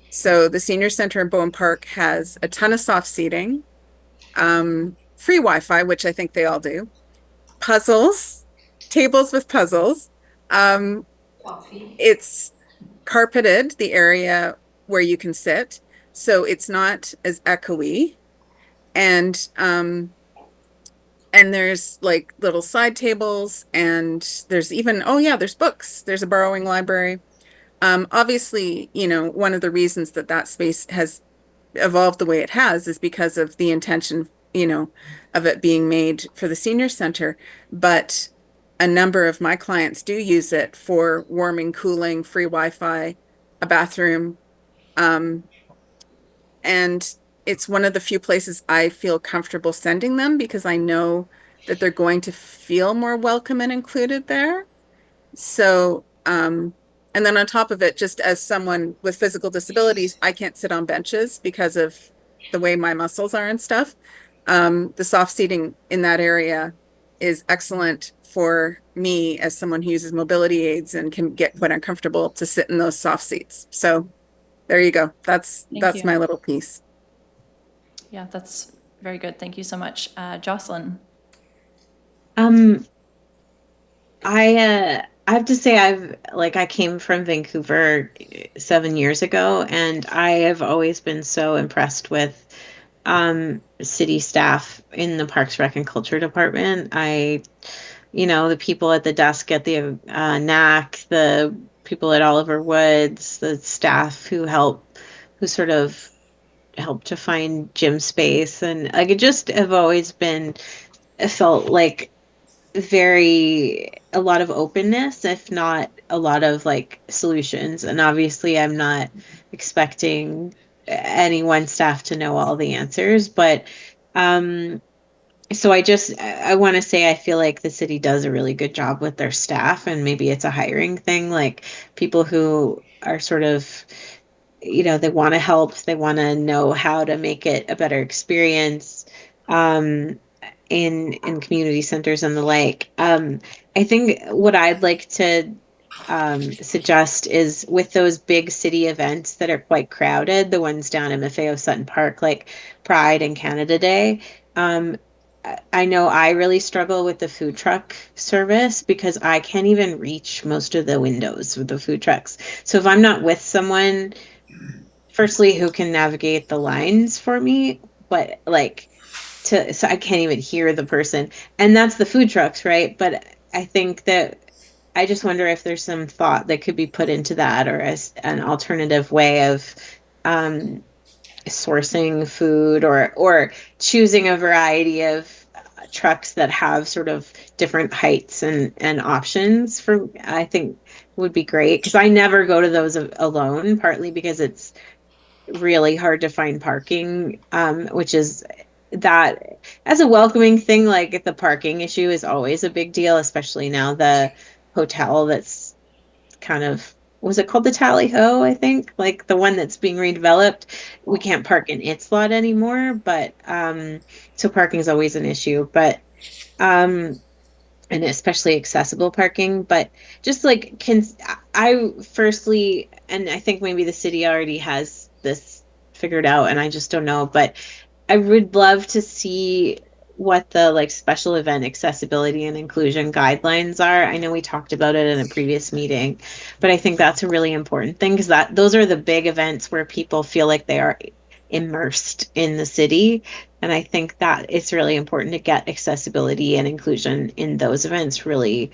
So the Senior Center in Bowen Park has a ton of soft seating, free Wi-Fi, which I think they all do, puzzles, tables with puzzles. It's carpeted, the area where you can sit, so it's not as echoey. And there's like little side tables, and there's even, there's books. There's a borrowing library. Obviously, one of the reasons that space has evolved the way it has is because of the intention, of it being made for the senior center. But a number of my clients do use it for warming, cooling, free Wi-Fi, a bathroom. And it's one of the few places I feel comfortable sending them, because I know that they're going to feel more welcome and included there. So, and then on top of it, just as someone with physical disabilities, I can't sit on benches because of the way my muscles are and stuff. The soft seating in that area is excellent for me as someone who uses mobility aids and can get quite uncomfortable to sit in those soft seats. So there you go. That's my little piece. Yeah, that's very good. Thank you so much. Jocelyn. I have to say I came from Vancouver 7 years ago, and I have always been so impressed with city staff in the Parks, Rec, and Culture Department. The people at the desk at the NAC, the people at Oliver Woods, the staff who sort of help to find gym space, and I just have always felt like a lot of openness, if not a lot of solutions. And obviously I'm not expecting any one staff to know all the answers, but so I want to say I feel like the city does a really good job with their staff, and maybe it's a hiring thing, like people who are sort of, they want to help, they want to know how to make it a better experience in community centers and the like. I think what I'd like to suggest is, with those big city events that are quite crowded, the ones down in Maffeo Sutton Park, like Pride and Canada Day, I know I really struggle with the food truck service because I can't even reach most of the windows with the food trucks. So if I'm not with someone, firstly, who can navigate the lines for me, but like so I can't even hear the person. And that's the food trucks, right? But I think that I just wonder if there's some thought that could be put into that, or as an alternative way of um, sourcing food, or choosing a variety of trucks that have sort of different heights and options for, I think would be great, because I never go to those alone, partly because it's really hard to find parking, which is that as a welcoming thing, like the parking issue is always a big deal, especially now the hotel that's kind of, was it called the Tally Ho, I think, like the one that's being redeveloped, we can't park in its lot anymore, but so parking is always an issue, but and especially accessible parking, but just like I firstly, and I think maybe the city already has this figured out and I just don't know, but I would love to see what the like special event accessibility and inclusion guidelines are. I know we talked about it in a previous meeting, but I think that's a really important thing, because that those are the big events where people feel like they are immersed in the city. And I think that it's really important to get accessibility and inclusion in those events really,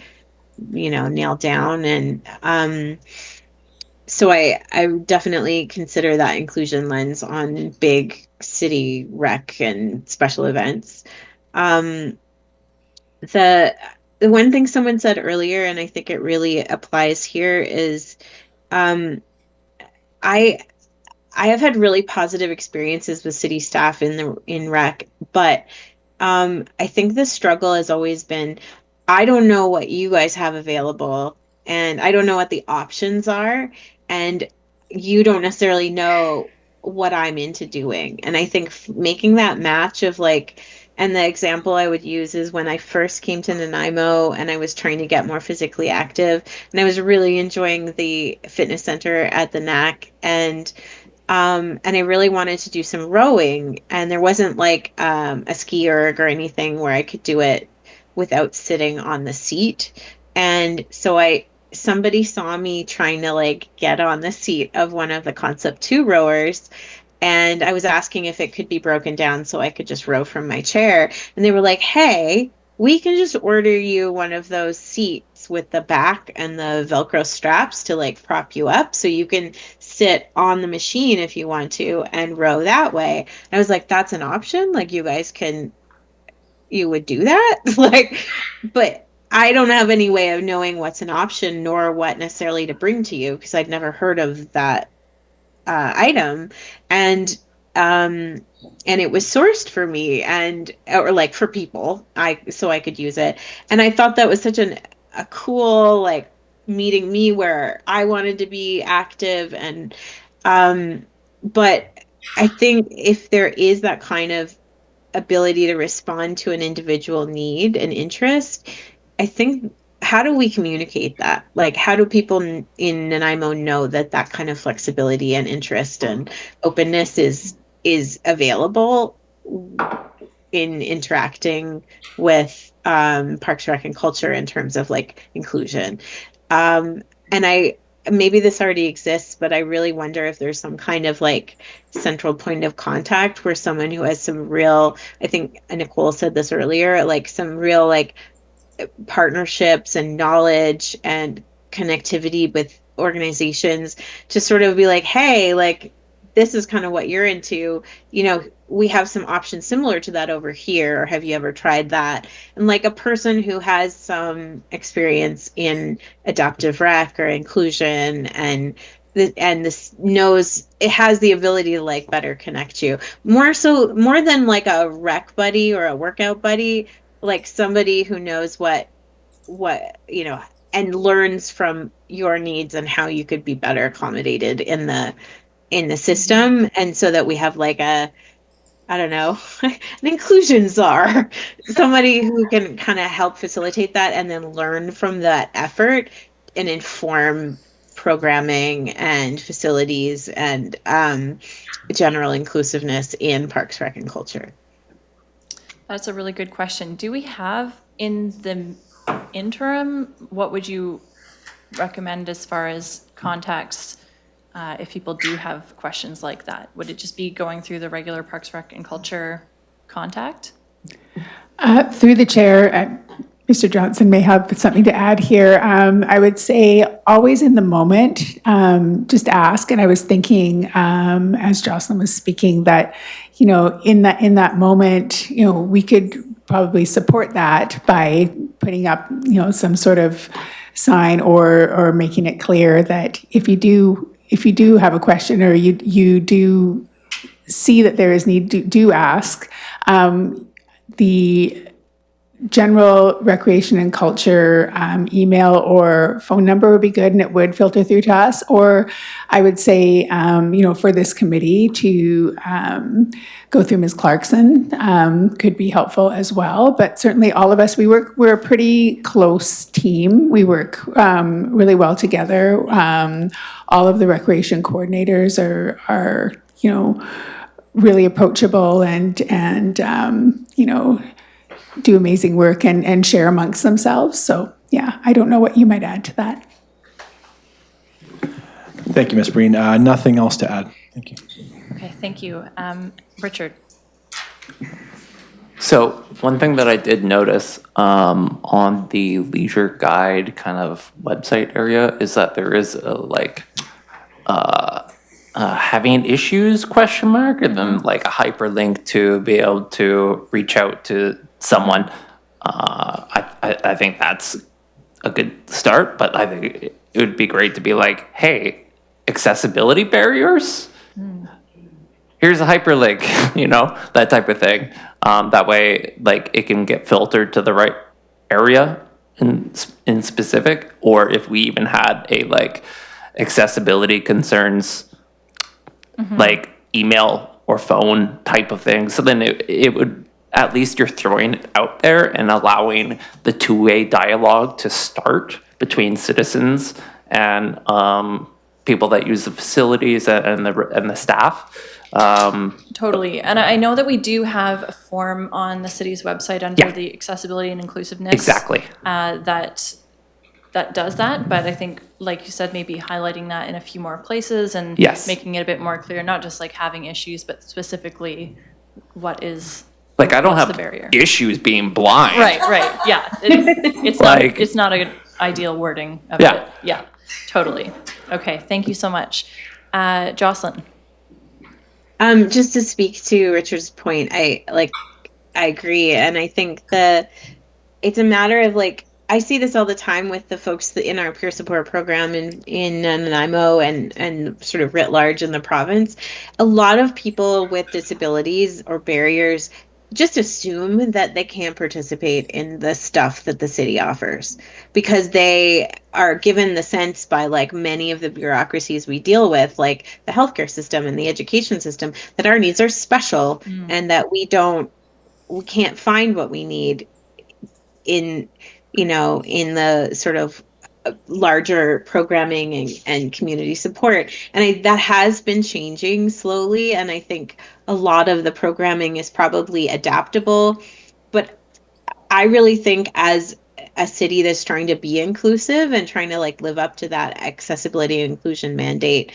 nailed down. And so I definitely consider that inclusion lens on big city rec and special events. Um, the the one thing someone said earlier, and I think it really applies here, is um, I I have had really positive experiences with city staff in rec, but I think the struggle has always been, I don't know what you guys have available, and I don't know what the options are, and you don't necessarily know what I'm into doing. And I think making that match of like, and the example I would use is when I first came to Nanaimo and I was trying to get more physically active, and I was really enjoying the fitness center at the NAC, and I really wanted to do some rowing, and there wasn't like a ski erg or anything where I could do it without sitting on the seat. And so somebody saw me trying to like get on the seat of one of the Concept 2 rowers, and I was asking if it could be broken down so I could just row from my chair. And they were like, "Hey, we can just order you one of those seats with the back and the Velcro straps to like prop you up so you can sit on the machine if you want to and row that way." And I was like, "That's an option? Like you would do that?" Like, but I don't have any way of knowing what's an option nor what necessarily to bring to you, because I'd never heard of that item. And it was sourced for me, or like for people, so I could use it. And I thought that was such a cool like meeting me where I wanted to be active. And but I think if there is that kind of ability to respond to an individual need and interest, I think, how do we communicate that? Like, how do people in Nanaimo know that that kind of flexibility and interest and openness is available in interacting with Parks, Rec, and Culture in terms of like inclusion? And maybe this already exists, but I really wonder if there's some kind of like central point of contact where someone who has some real, I think Nicole said this earlier, like some real like partnerships and knowledge and connectivity with organizations to sort of be like, "Hey, like this is kind of what you're into, we have some options similar to that over here, or have you ever tried that?" And like a person who has some experience in adaptive rec or inclusion, and this knows, it has the ability to like better connect you more than like a rec buddy or a workout buddy, like somebody who knows what and learns from your needs and how you could be better accommodated in the system. And so that we have like I don't know, an inclusion czar, somebody who can kind of help facilitate that and then learn from that effort and inform programming and facilities and general inclusiveness in Parks, Rec, and Culture. That's a really good question. Do we have in the interim, what would you recommend as far as contacts if people do have questions like that? Would it just be going through the regular Parks, Rec, and Culture contact? Through the chair, Mr. Johnson may have something to add here. I would say always in the moment, just ask. And I was thinking, as Jocelyn was speaking, that, you know, in that moment, you know, we could probably support that by putting up, you know, some sort of sign or making it clear that if you do have a question or you do see that there is need, do ask. The general recreation and culture email or phone number would be good, and it would filter through to us. Or I would say, you know, for this committee to go through Ms. Clarkson could be helpful as well. But certainly all of us, we're a pretty close team. We work really well together. All of the recreation coordinators are you know, really approachable and you know, do amazing work and share amongst themselves. So yeah, I don't know what you might add to that. Thank you, Ms. Breen. Nothing else to add. Thank you. Okay, thank you. Richard. So one thing that I did notice on the leisure guide kind of website area is that there is a like having issues ? And then like a hyperlink to be able to reach out to someone. I think that's a good start, but I think it would be great to be like, hey, accessibility barriers? Here's a hyperlink, you know, that type of thing. That way, like, it can get filtered to the right area in specific, or if we even had a, like, accessibility concerns, like email or phone type of thing. So then it would, at least you're throwing it out there and allowing the two-way dialogue to start between citizens and people that use the facilities and the staff. Totally. And I know that we do have a form on the city's website under the accessibility and inclusiveness. Exactly. That does that, but I think, like you said, maybe highlighting that in a few more places and making it a bit more clear, not just like having issues, but specifically what is like, I don't have the barrier. Issues being blind. Right, yeah. It's like, it's not an ideal wording of it. Yeah, totally. Okay, thank you so much. Jocelyn. Just to speak to Richard's point, I agree, and I think that it's a matter of like, I see this all the time with the folks in our peer support program in Nanaimo and sort of writ large in the province. A lot of people with disabilities or barriers just assume that they can't participate in the stuff that the city offers because they are given the sense by like many of the bureaucracies we deal with, like the healthcare system and the education system, that our needs are special and that we can't find what we need in the sort of larger programming and community support. And that has been changing slowly. And I think a lot of the programming is probably adaptable. But I really think as a city that's trying to be inclusive and trying to like live up to that accessibility and inclusion mandate,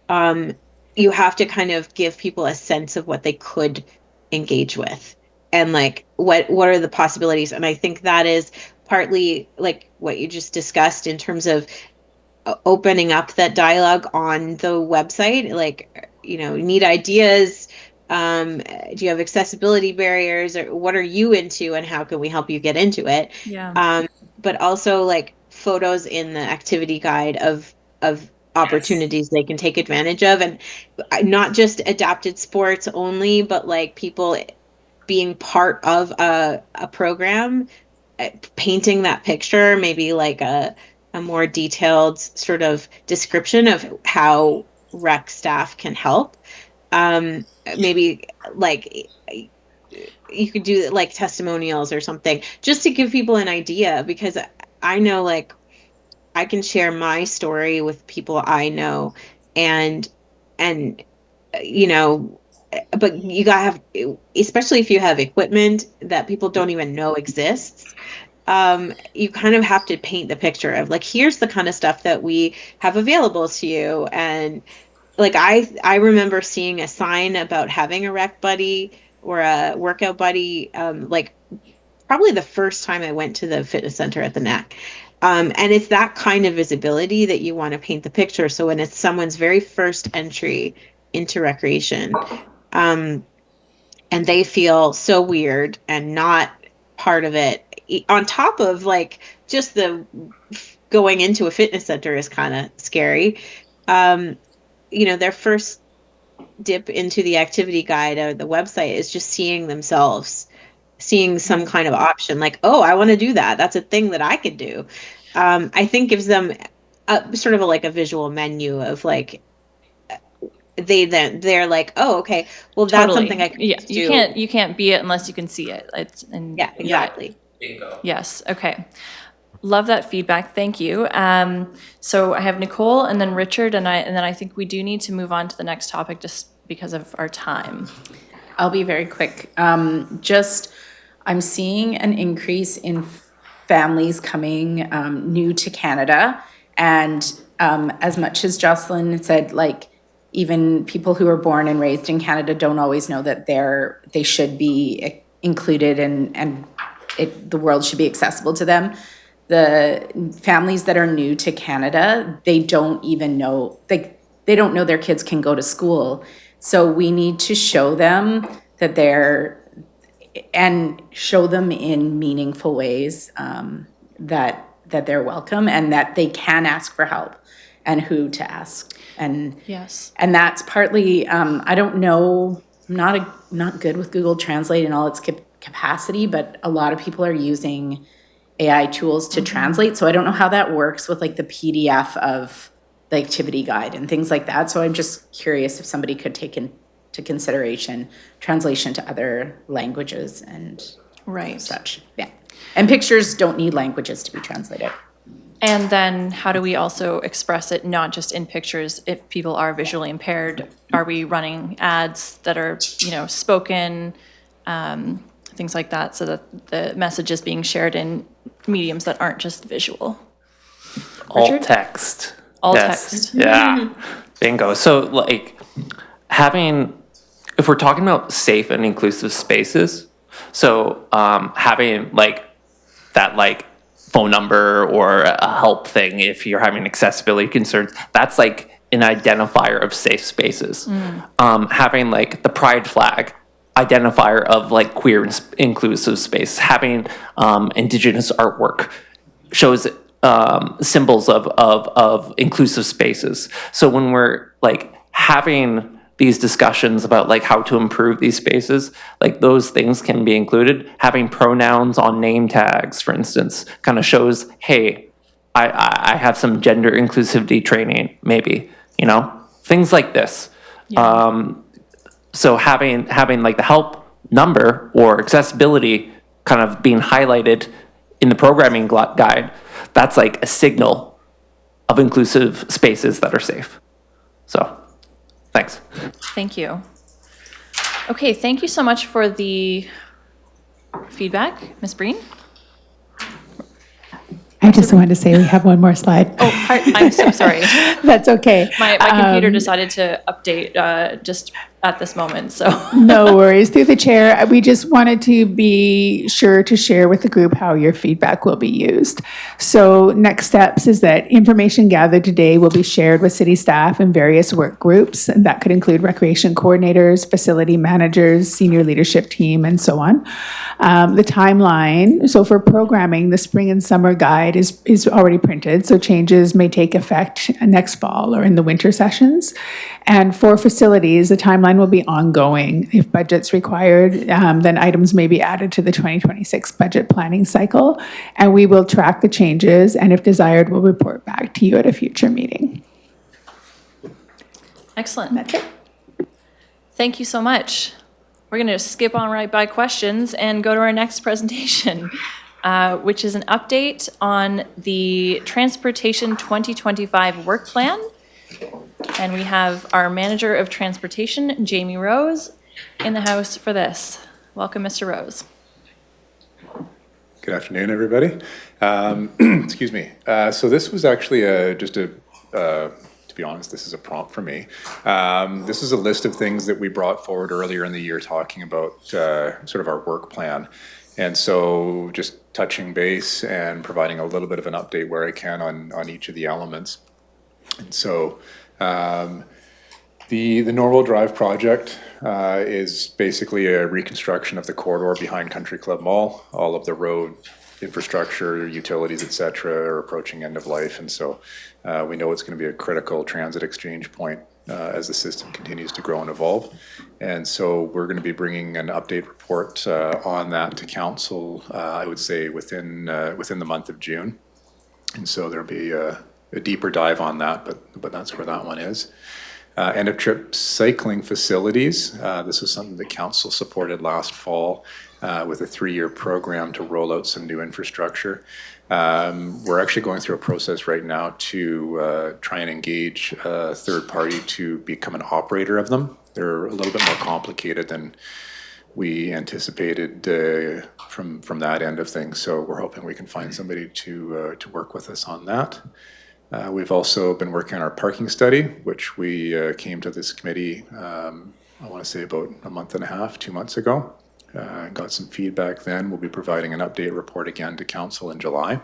you have to kind of give people a sense of what they could engage with and like what are the possibilities. And I think that is partly like what you just discussed in terms of opening up that dialogue on the website, like, you know, need ideas. Do you have accessibility barriers, or what are you into and how can we help you get into it? But also like photos in the activity guide of opportunities they can take advantage of, and not just adapted sports only, but like people being part of a program, painting that picture, maybe like a more detailed sort of description of how rec staff can help. Maybe like you could do like testimonials or something just to give people an idea, because I know like I can share my story with people I know and you know, but you gotta have, especially if you have equipment that people don't even know exists, you kind of have to paint the picture of like, here's the kind of stuff that we have available to you. And like, I remember seeing a sign about having a rec buddy or a workout buddy, like probably the first time I went to the fitness center at the Neck. And it's that kind of visibility that you want to paint the picture. So when it's someone's very first entry into recreation, and they feel so weird and not part of it, on top of like just the going into a fitness center is kind of scary. Their first dip into the activity guide or the website is just seeing themselves, seeing some kind of option like, oh, I want to do that. That's a thing that I could do. I think gives them sort of like a visual menu of like, they're like, oh, okay, well, that's Totally. something I can Yeah, do. you can't be it unless you can see it. Yeah, exactly. Bingo. Yes, okay. Love that feedback, thank you. So I have Nicole and then Richard, and then I think we do need to move on to the next topic just because of our time. I'll be very quick. I'm seeing an increase in families coming new to Canada. And as much as Jocelyn said, like, even people who are born and raised in Canada don't always know that they should be included and the world should be accessible to them. The families that are new to Canada, they don't even know, they don't know their kids can go to school. So we need to show them that and show them in meaningful ways that they're welcome and that they can ask for help and who to ask. And yes, and that's partly, I don't know, I'm not good with Google Translate and all its capacity, but a lot of people are using AI tools to translate. So I don't know how that works with like the PDF of the activity guide and things like that. So I'm just curious if somebody could take into consideration translation to other languages and such. Yeah. And pictures don't need languages to be translated. And then how do we also express it, not just in pictures, if people are visually impaired? Are we running ads that are, spoken, things like that, so that the message is being shared in mediums that aren't just visual? Alt text. Alt Yes. text. Yeah. Bingo. So like if we're talking about safe and inclusive spaces, so having like that like phone number or a help thing if you're having accessibility concerns, that's like an identifier of safe spaces. Having like the pride flag identifier of like queer and inclusive space, having indigenous artwork shows symbols of inclusive spaces. So when we're like having these discussions about like how to improve these spaces, like those things can be included. Having pronouns on name tags, for instance, kind of shows, hey, I have some gender inclusivity training, maybe, things like this. Yeah. So having like the help number or accessibility kind of being highlighted in the programming guide, that's like a signal of inclusive spaces that are safe. So, thanks. Thank you. Okay, thank you so much for the feedback, Ms. Breen. I just wanted to say we have one more slide. Oh, I'm so sorry. That's okay. My computer decided to update just at this moment, so. No worries. Through the chair, we just wanted to be sure to share with the group how your feedback will be used. So next steps is that information gathered today will be shared with city staff in various work groups, and that could include recreation coordinators, facility managers, senior leadership team, and so on. The timeline, so for programming, the spring and summer guide is already printed, so changes may take effect next fall or in the winter sessions. And for facilities, the timeline will be ongoing. If budget's required, then items may be added to the 2026 budget planning cycle, and we will track the changes, and if desired, we'll report back to you at a future meeting. Excellent. That's it. Thank you so much. We're going to skip on right by questions and go to our next presentation, which is an update on the Transportation 2025 work plan. And we have our Manager of Transportation, Jamie Rose, in the house for this. Welcome, Mr. Rose. Good afternoon, everybody. Excuse me. So this was actually to be honest, this is a prompt for me. This is a list of things that we brought forward earlier in the year talking about sort of our work plan. And so just touching base and providing a little bit of an update where I can on each of the elements. And so the Norwell Drive project is basically a reconstruction of the corridor behind Country Club Mall. All of the road infrastructure, utilities, et cetera, are approaching end of life. And so we know it's going to be a critical transit exchange point as the system continues to grow and evolve. And so we're going to be bringing an update report on that to council, I would say within the month of June. And so there'll be a deeper dive on that, but that's where that one is. End of trip cycling facilities. This was something that council supported last fall with a 3-year program to roll out some new infrastructure. We're actually going through a process right now to try and engage a third party to become an operator of them. They're a little bit more complicated than we anticipated from that end of things. So we're hoping we can find somebody to work with us on that. We've also been working on our parking study, which we came to this committee, I want to say about a month and a half, 2 months ago. Got some feedback then. We'll be providing an update report again to council in July.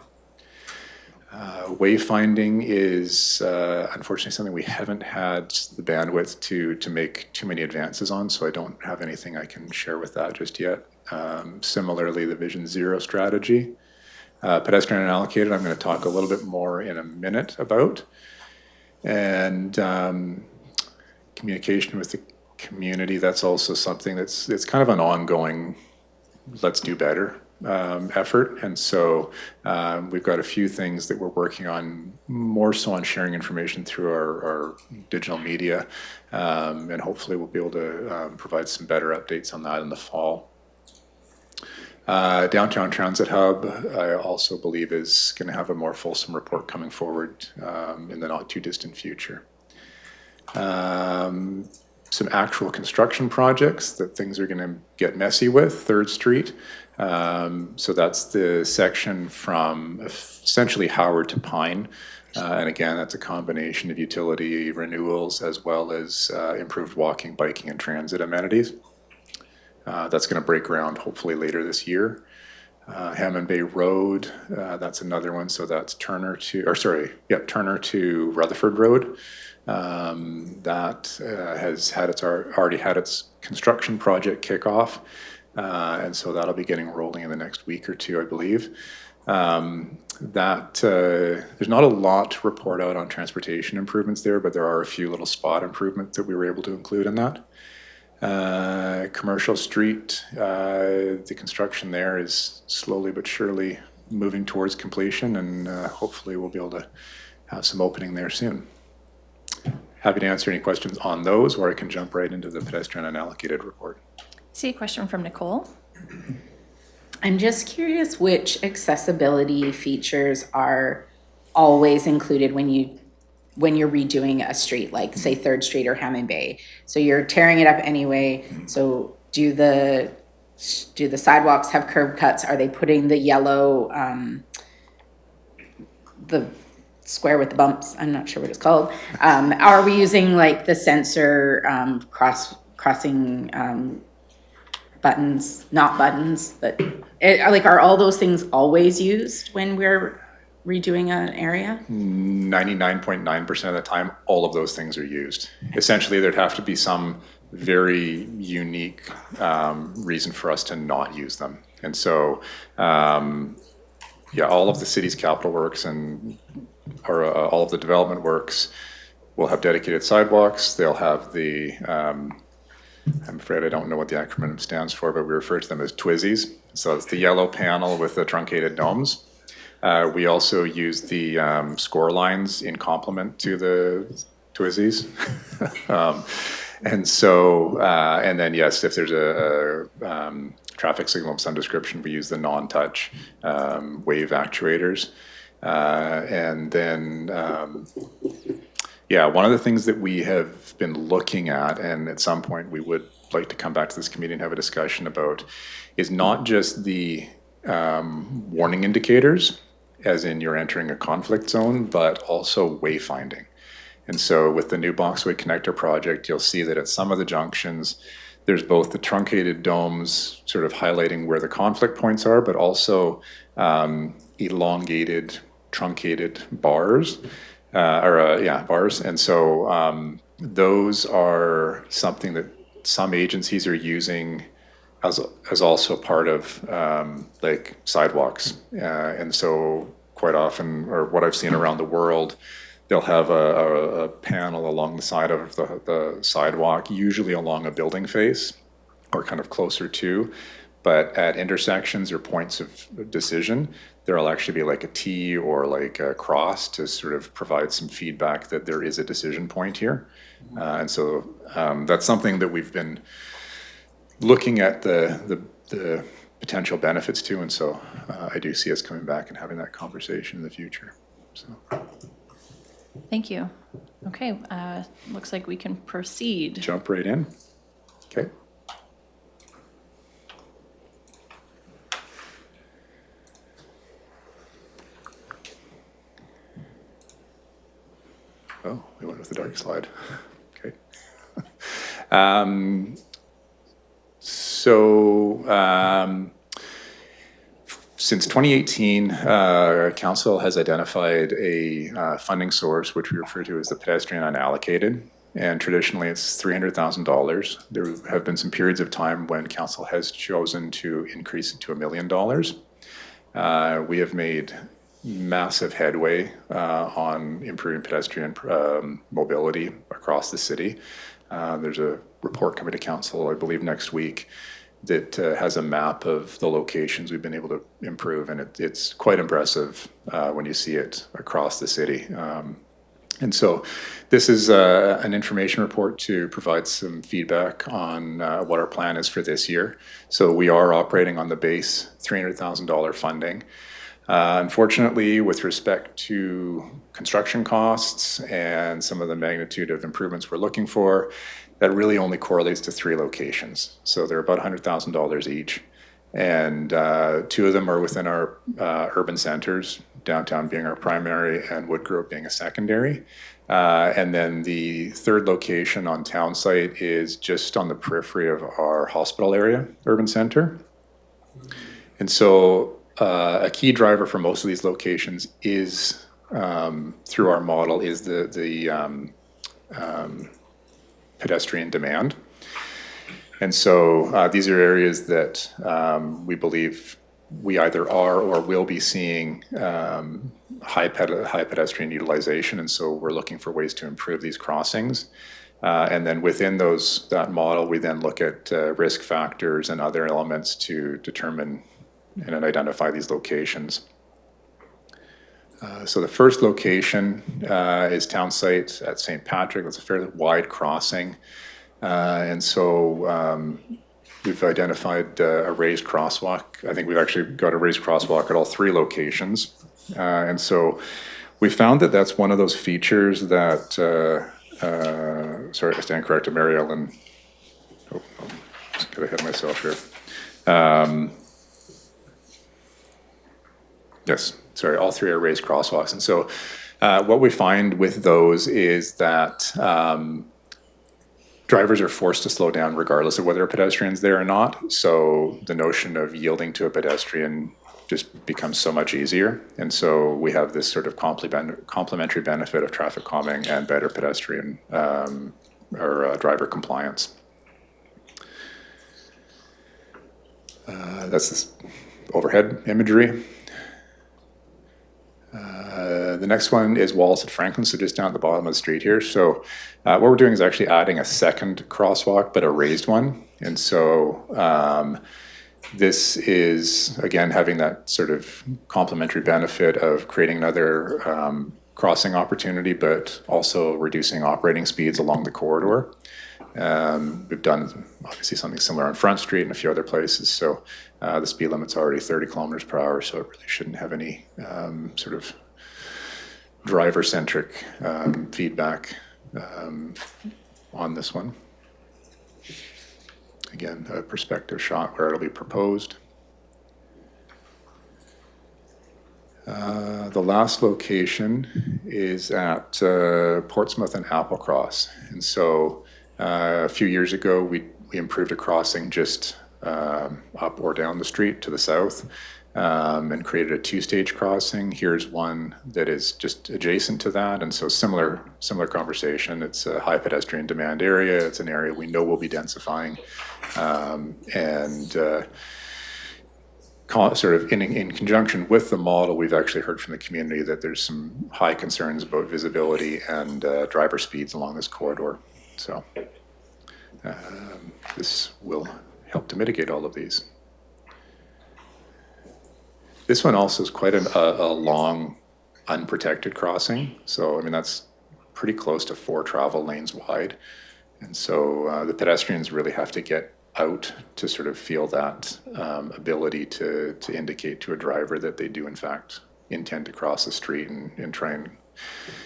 Wayfinding is unfortunately something we haven't had the bandwidth to make too many advances on, so I don't have anything I can share with that just yet. Similarly, the Vision Zero strategy. Pedestrian unallocated, I'm going to talk a little bit more in a minute about. And communication with the community, that's also something it's kind of an ongoing let's do better effort. And so we've got a few things that we're working on, more so on sharing information through our digital media. And hopefully we'll be able to provide some better updates on that in the fall. Downtown Transit Hub, I also believe is going to have a more fulsome report coming forward in the not too distant future. Some actual construction projects that things are going to get messy with. 3rd Street. So that's the section from essentially Howard to Pine. And again, that's a combination of utility renewals as well as improved walking, biking, and transit amenities. That's going to break ground hopefully later this year. Hammond Bay Road, that's another one. So that's Turner to Rutherford Road. That has had already had its construction project kickoff, and so that'll be getting rolling in the next week or two, I believe. There's not a lot to report out on transportation improvements there, but there are a few little spot improvements that we were able to include in that. Commercial Street, the construction there is slowly but surely moving towards completion, and hopefully we'll be able to have some opening there soon. Happy to answer any questions on those, or I can jump right into the pedestrian unallocated report. See a question from Nicole. I'm just curious which accessibility features are always included when you're redoing a street, like say 3rd Street or Hammond Bay. So you're tearing it up anyway. So do the sidewalks have curb cuts? Are they putting the yellow, the square with the bumps? I'm not sure what it's called. Are we using like the sensor crossing buttons, not buttons, but are all those things always used when we're redoing an area? 99.9% of the time, all of those things are used. Essentially, there'd have to be some very unique reason for us to not use them. And so, all of the city's capital works or all of the development works will have dedicated sidewalks. They'll have the, I'm afraid I don't know what the acronym stands for, but we refer to them as TWIZZIs. So it's the yellow panel with the truncated domes. We also use the score lines in complement to the TWIZZIs. And then yes, if there's a traffic signal of some description, we use the non-touch wave actuators. And then, one of the things that we have been looking at, and at some point we would like to come back to this committee and have a discussion about is not just the warning indicators, as in you're entering a conflict zone, but also wayfinding. And so with the new Boxway Connector project, you'll see that at some of the junctions, there's both the truncated domes sort of highlighting where the conflict points are, but also elongated, truncated bars, bars. And so those are something that some agencies are using as also part of like sidewalks. And so quite often, or what I've seen around the world, they'll have a panel along the side of the sidewalk, usually along a building face or kind of closer to. But at intersections or points of decision, there'll actually be like a T or like a cross to sort of provide some feedback that there is a decision point here. And so that's something that we've been looking at the potential benefits to. And so I do see us coming back and having that conversation in the future. So. Thank you. Okay, looks like we can proceed. Jump right in. Okay. Oh, we went with the dark slide. Okay. Since 2018, Council has identified a funding source, which we refer to as the pedestrian unallocated. And traditionally, it's $300,000. There have been some periods of time when Council has chosen to increase it to $1 million. We have made massive headway on improving pedestrian mobility across the city. There's a report coming to Council, I believe, next week that has a map of the locations we've been able to improve, and it's quite impressive when you see it across the city. And so this is an information report to provide some feedback on what our plan is for this year. So we are operating on the base $300,000 funding. Unfortunately, with respect to construction costs and some of the magnitude of improvements we're looking for, that really only correlates to 3 locations. So they're about $100,000 each. And 2 of them are within our urban centers, downtown being our primary and Woodgrove being a secondary. And then the 3rd location on town site is just on the periphery of our hospital area, urban center. And so a key driver for most of these locations is, through our model, is the pedestrian demand. And so these are areas that we believe we either are or will be seeing high pedestrian utilization. And so we're looking for ways to improve these crossings. And then within that model, we then look at risk factors and other elements to determine and identify these locations. So the first location is town site at St. Patrick. That's a fairly wide crossing. And so we've identified a raised crosswalk. I think we've actually got a raised crosswalk at all 3 locations. And so we found that that's one of those features that, sorry, I stand corrected, Mary Ellen. Oh, just get ahead of myself here. Yes, sorry, all 3 are raised crosswalks. And so what we find with those is that drivers are forced to slow down regardless of whether a pedestrian's there or not. So the notion of yielding to a pedestrian just becomes so much easier. And so we have this sort of complementary benefit of traffic calming and better pedestrian or driver compliance. That's this overhead imagery. The next one is Wallace at Franklin, so just down at the bottom of the street here. So what we're doing is actually adding a second crosswalk, but a raised one. And so this is, again, having that sort of complementary benefit of creating another crossing opportunity, but also reducing operating speeds along the corridor. We've done obviously something similar on Front Street and a few other places. So the speed limit's already 30 kilometers per hour, so it really shouldn't have any sort of driver-centric feedback on this one. again, a perspective shot where it'll be proposed. The last location is at Portsmouth and Applecross. And so a few years ago, we improved a crossing just up or down the street to the south and created a two-stage crossing. Here's one that is just adjacent to that. And so similar conversation. It's a high pedestrian demand area. It's an area we know will be densifying. Sort of in conjunction with the model, we've actually heard from the community that there's some high concerns about visibility and driver speeds along this corridor. So this will help to mitigate all of these. This one also is quite a long, unprotected crossing. So, I mean, that's pretty close to 4 travel lanes wide. And so the pedestrians really have to get out to sort of feel that ability to indicate to a driver that they do in fact intend to cross the street and try and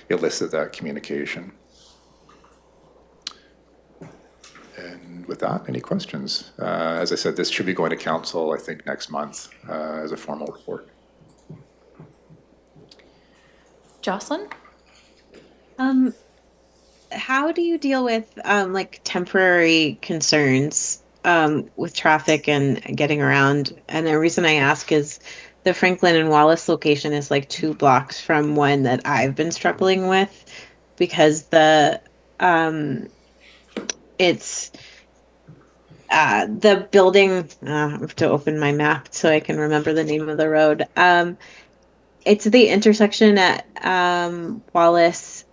elicit that communication. And with that, any questions? As I said, this should be going to council, I think, next month as a formal report. Jocelyn? How do you deal with like temporary concerns with traffic and getting around? And the reason I ask is the Franklin and Wallace location is like 2 blocks from one that I've been struggling with because the building, I have to open my map so I can remember the name of the road. It's the intersection at Wallace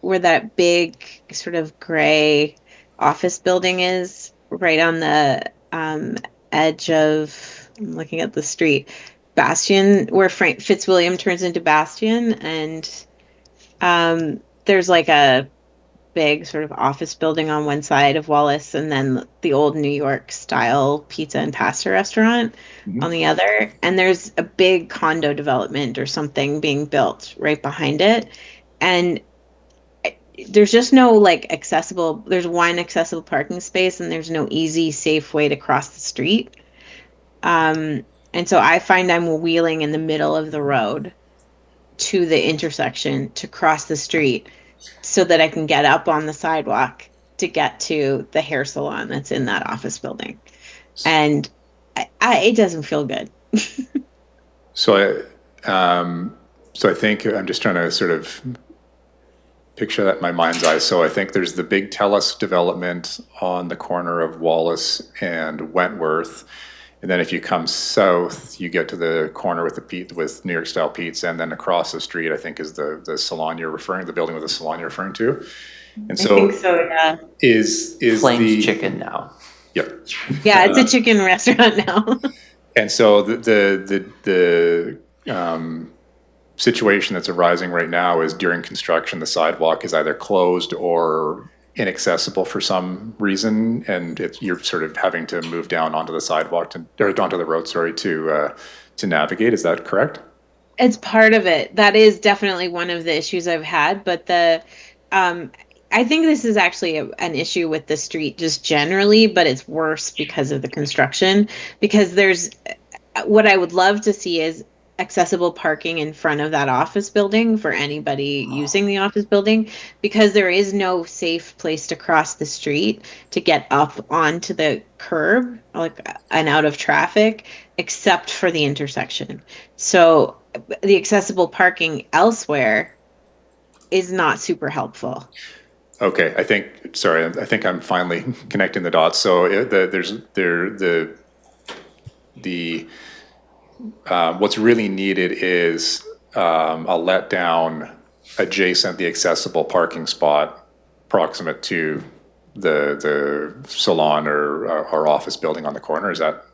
where that big sort of gray office building is, right on the edge of, I'm looking at the street, Bastion, where Frank Fitzwilliam turns into Bastion. And there's like a big sort of office building on one side of Wallace, and then the old New York style pizza and pasta restaurant on the other. And there's a big condo development or something being built right behind it. And there's just no like accessible, there's one accessible parking space and there's no easy, safe way to cross the street. And so I find I'm wheeling in the middle of the road to the intersection to cross the street so that I can get up on the sidewalk to get to the hair salon that's in that office building. And it doesn't feel good. So I think I'm just trying to sort of picture that in my mind's eye. So I think there's the big TELUS development on the corner of Wallace and Wentworth. And then if you come south, you get to the corner with New York style pizza, and then across the street, I think, is the salon the building with the salon you're referring to. And so, I think so, yeah. Is Flames Chicken now. Yep. Yeah, it's a chicken restaurant now. And so the situation that's arising right now is during construction, the sidewalk is either closed or inaccessible for some reason, and you're sort of having to move down onto the sidewalk or onto the road, to navigate. Is that correct? It's part of it. That is definitely one of the issues I've had, but I think this is actually an issue with the street just generally, but it's worse because of the construction, because what I would love to see is accessible parking in front of that office building for anybody using the office building, because there is no safe place to cross the street to get up onto the curb and out of traffic except for the intersection. So the accessible parking elsewhere is not super helpful. Okay, I think I'm finally connecting the dots. So what's really needed is a let down adjacent the accessible parking spot proximate to the salon or office building on the corner. Is that?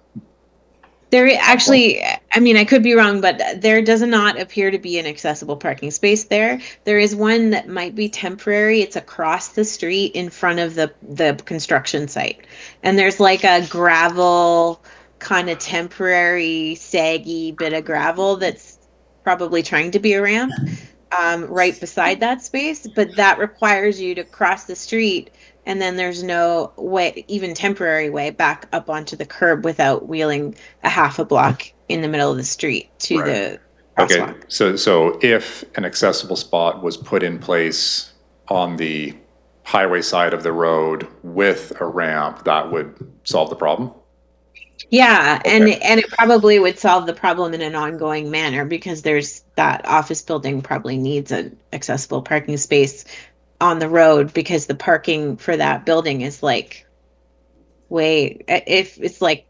There actually, I mean, I could be wrong, but there does not appear to be an accessible parking space there. There is one that might be temporary. It's across the street in front of the construction site. And there's like a gravel kind of temporary saggy bit of gravel that's probably trying to be a ramp right beside that space, but that requires you to cross the street and then there's no way, even temporary way, back up onto the curb without wheeling a half a block in the middle of the street to the crosswalk. Okay, so if an accessible spot was put in place on the highway side of the road with a ramp, that would solve the problem? Yeah, and it probably would solve the problem in an ongoing manner, because there's that office building probably needs an accessible parking space on the road, because the parking for that building is like if it's like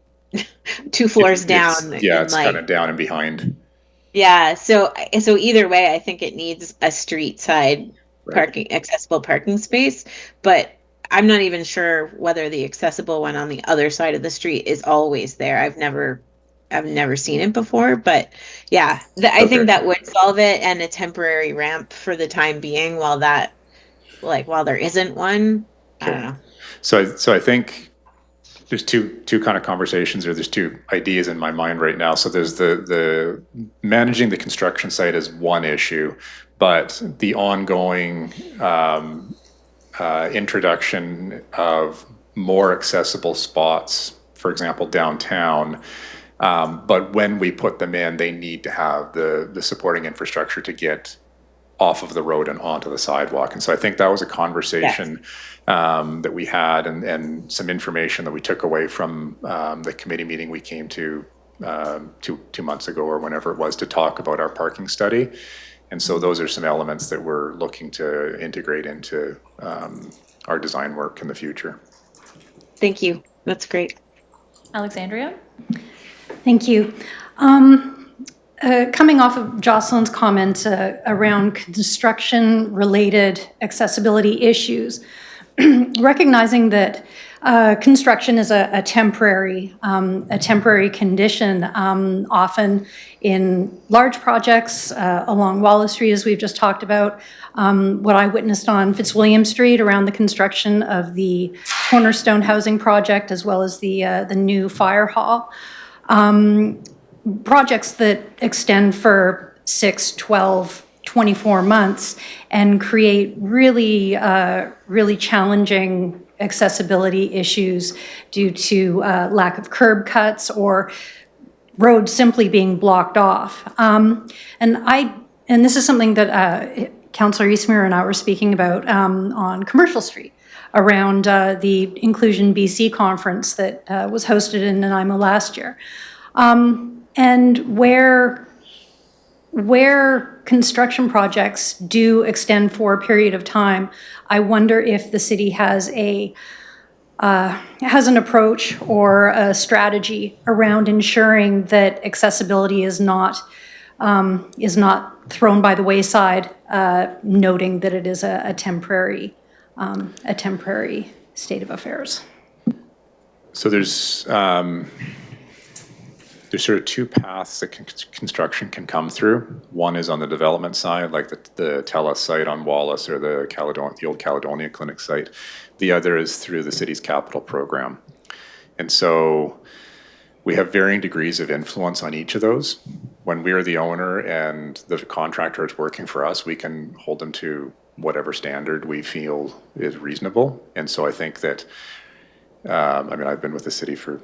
2 floors down. It's like, kind of down and behind. yeah, so either way, I think it needs a street side parking, accessible parking space, but I'm not even sure whether the accessible one on the other side of the street is always there. I've never seen it before, but yeah, I think that would solve it, and a temporary ramp for the time being while there isn't one. I don't know. So I think there's two kind of conversations, or there's two ideas in my mind right now. So there's the managing the construction site is one issue, but the ongoing introduction of more accessible spots, for example, downtown. But when we put them in, they need to have the supporting infrastructure to get off of the road and onto the sidewalk. And so I think that was a conversation that we had, and some information that we took away from the committee meeting we came to 2 months ago, or whenever it was, to talk about our parking study. And so those are some elements that we're looking to integrate into our design work in the future. Thank you. That's great. Alexandria? Thank you. Coming off of Jocelyn's comments around construction-related accessibility issues, recognizing that construction is a temporary condition, often in large projects along Wallace Street, as we've just talked about. What I witnessed on Fitzwilliam Street around the construction of the Cornerstone Housing Project, as well as the new fire hall. Projects that extend for 6, 12, 24 months and create really challenging accessibility issues due to lack of curb cuts or roads simply being blocked off. And this is something that Councillor Eastmere and I were speaking about on Commercial Street around the Inclusion BC conference that was hosted in Nanaimo last year. And where construction projects do extend for a period of time, I wonder if the city has an approach or a strategy around ensuring that accessibility is not thrown by the wayside, noting that it is a temporary state of affairs. So there's sort of two paths that construction can come through. One is on the development side, like the TELUS site on Wallace, or the old Caledonia Clinic site. The other is through the city's capital program. And so we have varying degrees of influence on each of those. When we're the owner and the contractor is working for us, we can hold them to whatever standard we feel is reasonable. And so I think that, I've been with the city for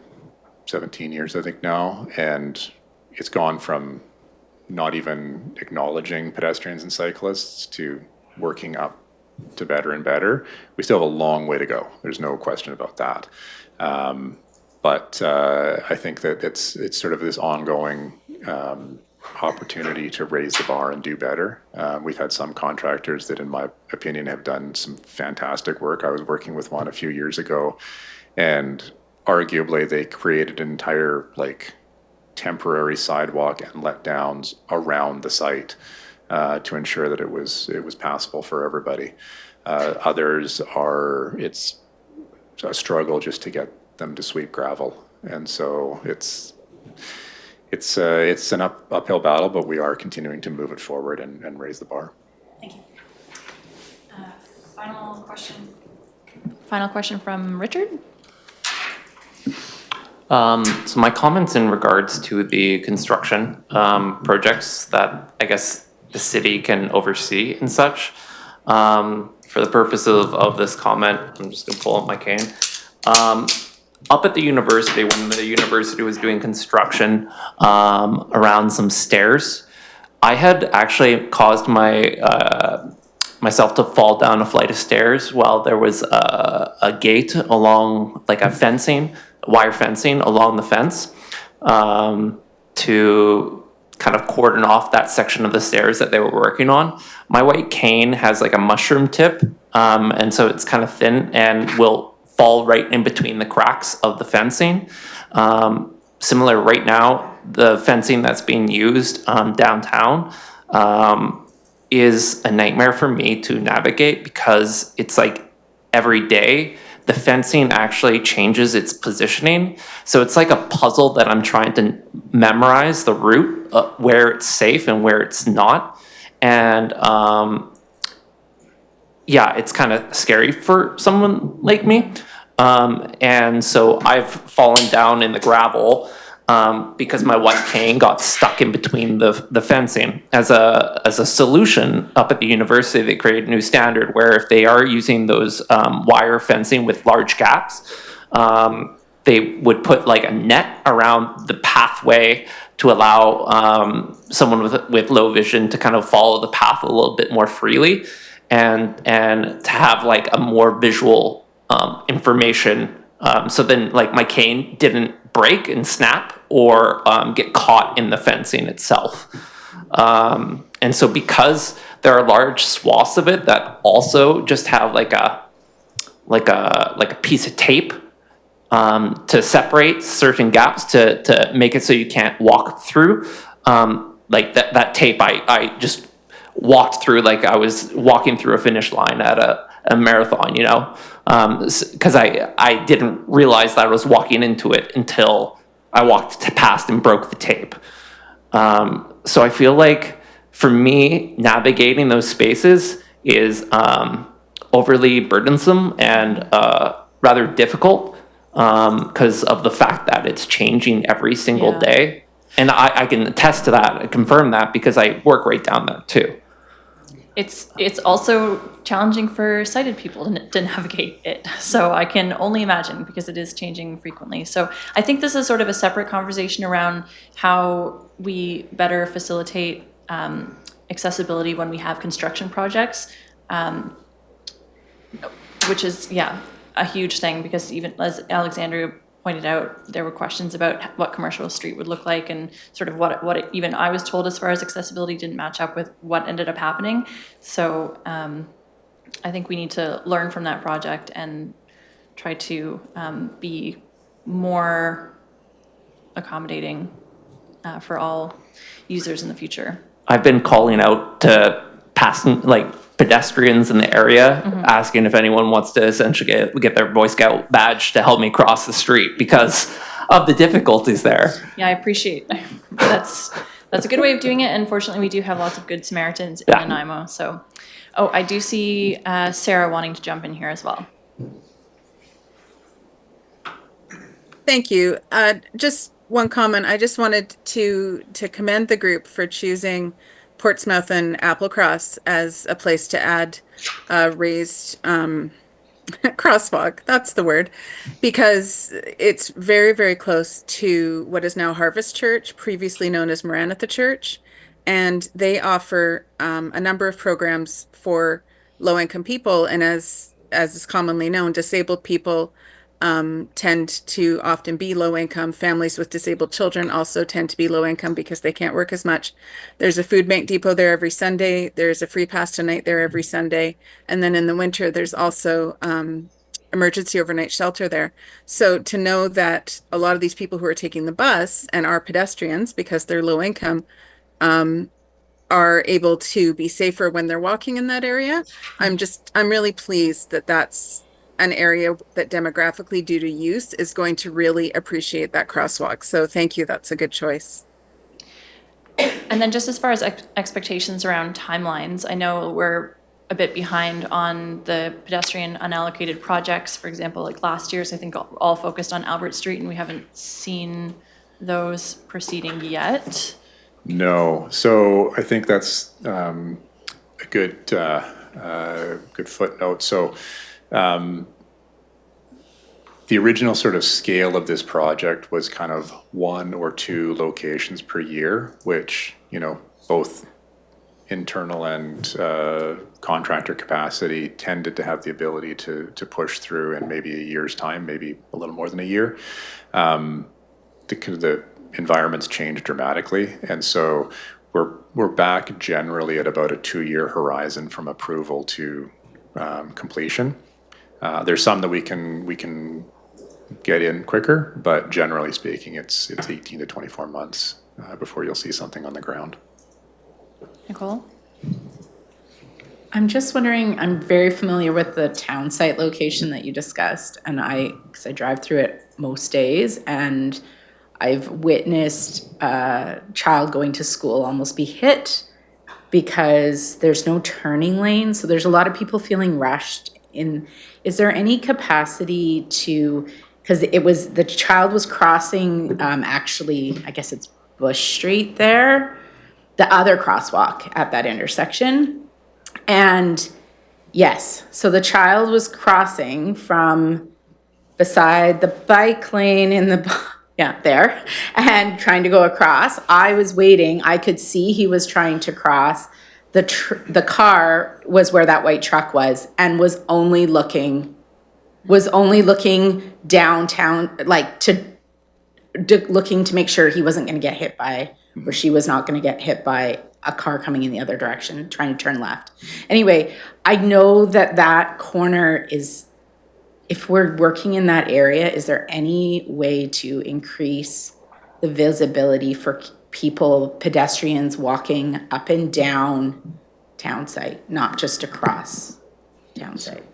17 years, I think now, and it's gone from not even acknowledging pedestrians and cyclists to working up to better and better. We still have a long way to go. There's no question about that. But I think that it's sort of this ongoing opportunity to raise the bar and do better. We've had some contractors that, in my opinion, have done some fantastic work. I was working with one a few years ago, and arguably they created an entire temporary sidewalk and letdowns around the site to ensure that it was passable for everybody. Others it's a struggle just to get them to sweep gravel, and so it's an uphill battle, but we are continuing to move it forward and raise the bar. Thank you. Final question from Richard. So my comments in regards to the construction projects that I guess the city can oversee and such. for the purpose of this comment, I'm just gonna pull up my cane. Up at the university, when the university was doing construction around some stairs, I had actually caused myself to fall down a flight of stairs while there was a gate along, like a fencing, wire fencing along the fence, to kind of cordon off that section of the stairs that they were working on. My white cane has like a mushroom tip, and so it's kind of thin and will fall right in between the cracks of the fencing. Similar right now, the fencing that's being used downtown is a nightmare for me to navigate, because it's like every day the fencing actually changes its positioning. So it's like a puzzle that I'm trying to memorize the route, where it's safe and where it's not. And yeah, it's kind of scary for someone like me. And so I've fallen down in the gravel because my white cane got stuck in between the fencing. As a solution, up at the university, they created a new standard where if they are using those wire fencing with large gaps, they would put like a net around the pathway to allow someone with low vision to kind of follow the path a little bit more freely, and to have like a more visual information. So then like my cane didn't break and snap or get caught in the fencing itself. And so because there are large swaths of it that also just have like a piece of tape to separate certain gaps to make it so you can't walk through, like that tape I just walked through like I was walking through a finish line at a marathon, you know, because I didn't realize that I was walking into it until I walked past and broke the tape. So I feel like for me, navigating those spaces is overly burdensome and rather difficult because of the fact that it's changing every single day. And I can attest to that, I confirm that, because I work right down there too. It's also challenging for sighted people to navigate it. So I can only imagine, because it is changing frequently. So I think this is sort of a separate conversation around how we better facilitate accessibility when we have construction projects, which is, a huge thing, because even as Alexandria pointed out, there were questions about what commercial street would look like, and sort of what even I was told as far as accessibility didn't match up with what ended up happening. So I think we need to learn from that project and try to be more accommodating for all users in the future. I've been calling out to passing, like, pedestrians in the area, asking if anyone wants to essentially get their Boy Scout badge to help me cross the street because of the difficulties there. Yeah, I appreciate that's a good way of doing it. And fortunately, we do have lots of good Samaritans in Nanaimo. So, I do see Sarah wanting to jump in here as well. Thank you. Just one comment. I just wanted to commend the group for choosing Portsmouth and Applecross as a place to add raised crosswalk. That's the word, because it's very, very close to what is now Harvest Church, previously known as Maranatha Church, and they offer a number of programs for low-income people, and as is commonly known, disabled people tend to often be low income. Families with disabled children also tend to be low income because they can't work as much. There's a food bank depot there every Sunday. There's a free pass to night there every Sunday. And then in the winter, there's also emergency overnight shelter there. So to know that a lot of these people who are taking the bus and are pedestrians because they're low income are able to be safer when they're walking in that area. I'm really pleased that that's an area that demographically, due to use, is going to really appreciate that crosswalk. So thank you, that's a good choice. And then just as far as expectations around timelines, I know we're a bit behind on the pedestrian unallocated projects. For example, like last year's, I think all focused on Albert Street, and we haven't seen those proceeding yet. No, so I think that's a good good footnote. So the original sort of scale of this project was kind of 1 or 2 locations per year, which, you know, both internal and contractor capacity tended to have the ability to push through in maybe a year's time, maybe a little more than a year. The environment's changed dramatically, and so we're back generally at about a 2-year horizon from approval to completion. There's some that we can get in quicker, but generally speaking, it's 18 to 24 months before you'll see something on the ground. Nicole? I'm just wondering, I'm very familiar with the town site location that you discussed, and because I drive through it most days, and I've witnessed a child going to school almost be hit because there's no turning lane, so there's a lot of people feeling rushed in. Is there any capacity to, because the child was crossing, actually, I guess it's Bush Street there, the other crosswalk at that intersection. And yes, so the child was crossing from beside the bike lane in there, and trying to go across. I was waiting. I could see he was trying to cross. The car was where that white truck was, and was only looking downtown, like looking to make sure he wasn't going to get hit by, or she was not going to get hit by a car coming in the other direction, trying to turn left. Anyway, I know that corner is, if we're working in that area, is there any way to increase the visibility for people, pedestrians walking up and down town site, not just across town site?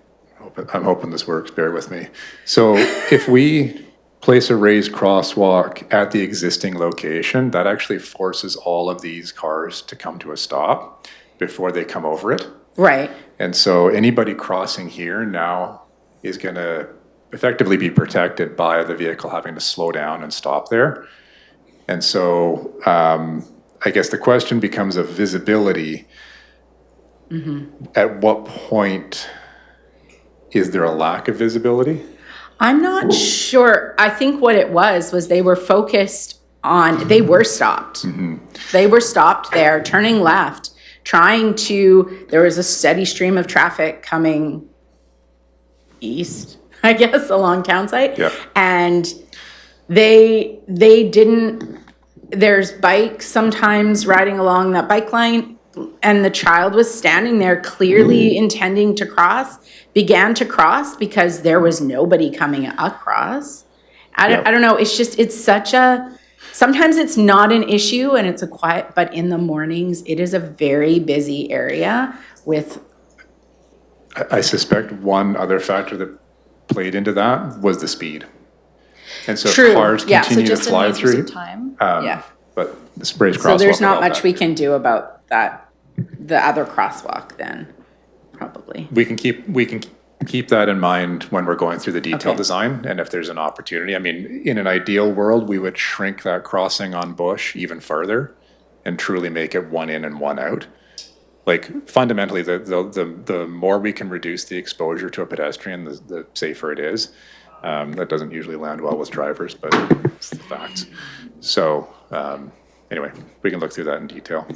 I'm hoping this works, bear with me. So if we place a raised crosswalk at the existing location, that actually forces all of these cars to come to a stop before they come over it. Right. And so anybody crossing here now is going to effectively be protected by the vehicle having to slow down and stop there. And so I guess the question becomes of visibility. Mm-hmm. At what point is there a lack of visibility? I'm not sure. I think what it was they were focused on, they were stopped. Mm-hmm. They were stopped there, turning left, there was a steady stream of traffic coming east, I guess, along town site. Yeah. And they didn't, there's bikes sometimes riding along that bike line, and the child was standing there clearly intending to cross, began to cross because there was nobody coming across. I don't know. It's such a, sometimes it's not an issue and it's a quiet, but in the mornings, it is a very busy area with. I suspect one other factor that played into that was the speed. And so True. cars continue to fly through. Time. But the spray's crosswalk. So there's not much we can do about that, the other crosswalk then, probably. We can keep that in mind when we're going through the detailed design, and if there's an opportunity. I mean, in an ideal world, we would shrink that crossing on Bush even further and truly make it one in and one out. Like fundamentally, the more we can reduce the exposure to a pedestrian, the safer it is. That doesn't usually land well with drivers, but it's the facts. So anyway, we can look through that in detail.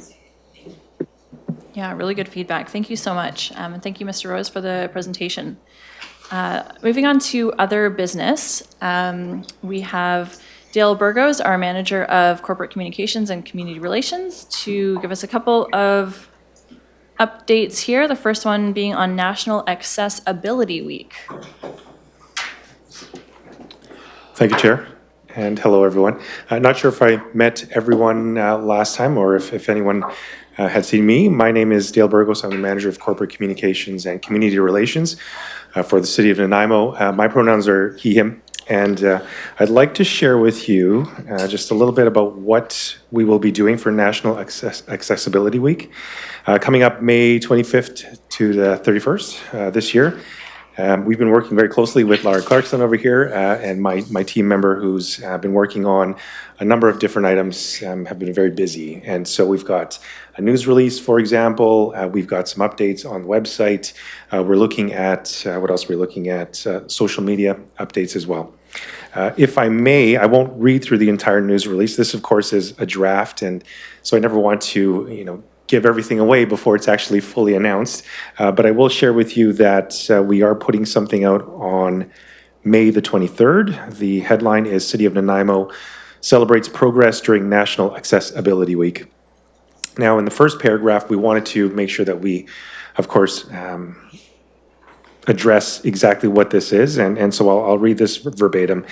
Yeah, really good feedback. Thank you so much. And thank you, Mr. Rose, for the presentation. Moving on to other business, we have Dale Burgos, our Manager of Corporate Communications and Community Relations, to give us a couple of updates here. The first one being on National Accessibility Week. Thank you, Chair, and hello, everyone. Not sure if I met everyone last time or if anyone had seen me. My name is Dale Burgos. I'm the Manager of Corporate Communications and Community Relations for the City of Nanaimo. My pronouns are he, him, and I'd like to share with you just a little bit about what we will be doing for National Accessibility Week. Coming up May 25th to the 31st this year. We've been working very closely with Laura Clarkson over here and my team member who's been working on a number of different items, have been very busy. And so we've got a news release, for example. We've got some updates on the website. We're looking at, what else are we looking at? Social media updates as well. If I may, I won't read through the entire news release. This, of course, is a draft, and so I never want to, give everything away before it's actually fully announced. But I will share with you that we are putting something out on May the 23rd. The headline is City of Nanaimo celebrates progress during National Accessibility Week. Now, in the first paragraph, we wanted to make sure that we, of course, address exactly what this is. And so I'll read this verbatim.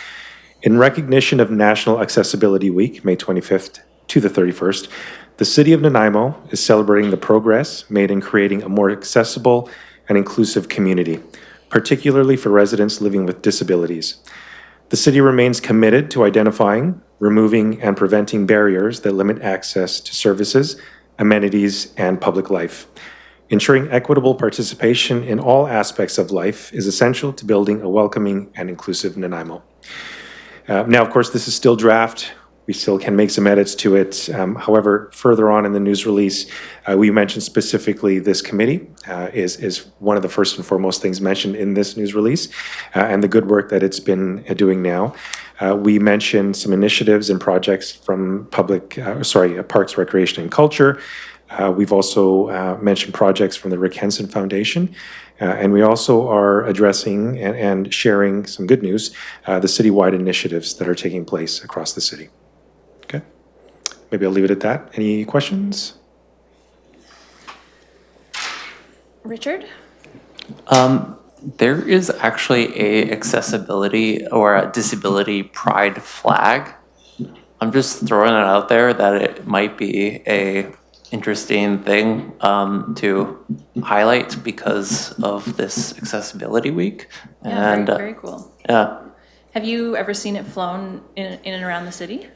In recognition of National Accessibility Week, May 25th to the 31st, the City of Nanaimo is celebrating the progress made in creating a more accessible and inclusive community, particularly for residents living with disabilities. The city remains committed to identifying, removing, and preventing barriers that limit access to services, amenities, and public life. Ensuring equitable participation in all aspects of life is essential to building a welcoming and inclusive Nanaimo. Now, of course, this is still draft. We still can make some edits to it. However, further on in the news release, we mentioned specifically this committee is one of the first and foremost things mentioned in this news release, and the good work that it's been doing now. We mentioned some initiatives and projects from Parks, Recreation, and Culture. We've also mentioned projects from the Rick Henson Foundation. And we also are addressing and sharing some good news, the citywide initiatives that are taking place across the city. Okay, maybe I'll leave it at that. Any questions? Richard? There is actually a accessibility or a disability pride flag. I'm just throwing it out there that it might be a interesting thing to highlight because of this accessibility week. Yeah, And very cool. yeah. Have you ever seen it flown in and around the city?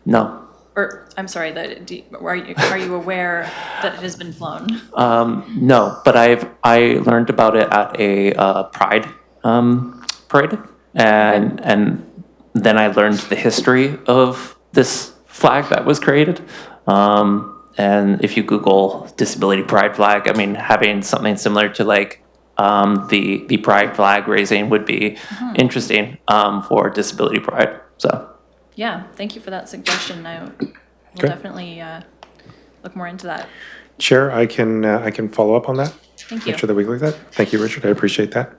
No. Or, I'm sorry, are you aware that it has been flown? No, but I learned about it at a Pride parade, and then I learned the history of this flag that was created. And if you Google disability pride flag, I mean, having something similar to like the pride flag raising would be interesting for disability pride. So. Yeah, thank you for that suggestion. I will definitely look more into that. Chair, I can follow up on that. Thank you. Make sure that we look at that. Thank you, Richard. I appreciate that.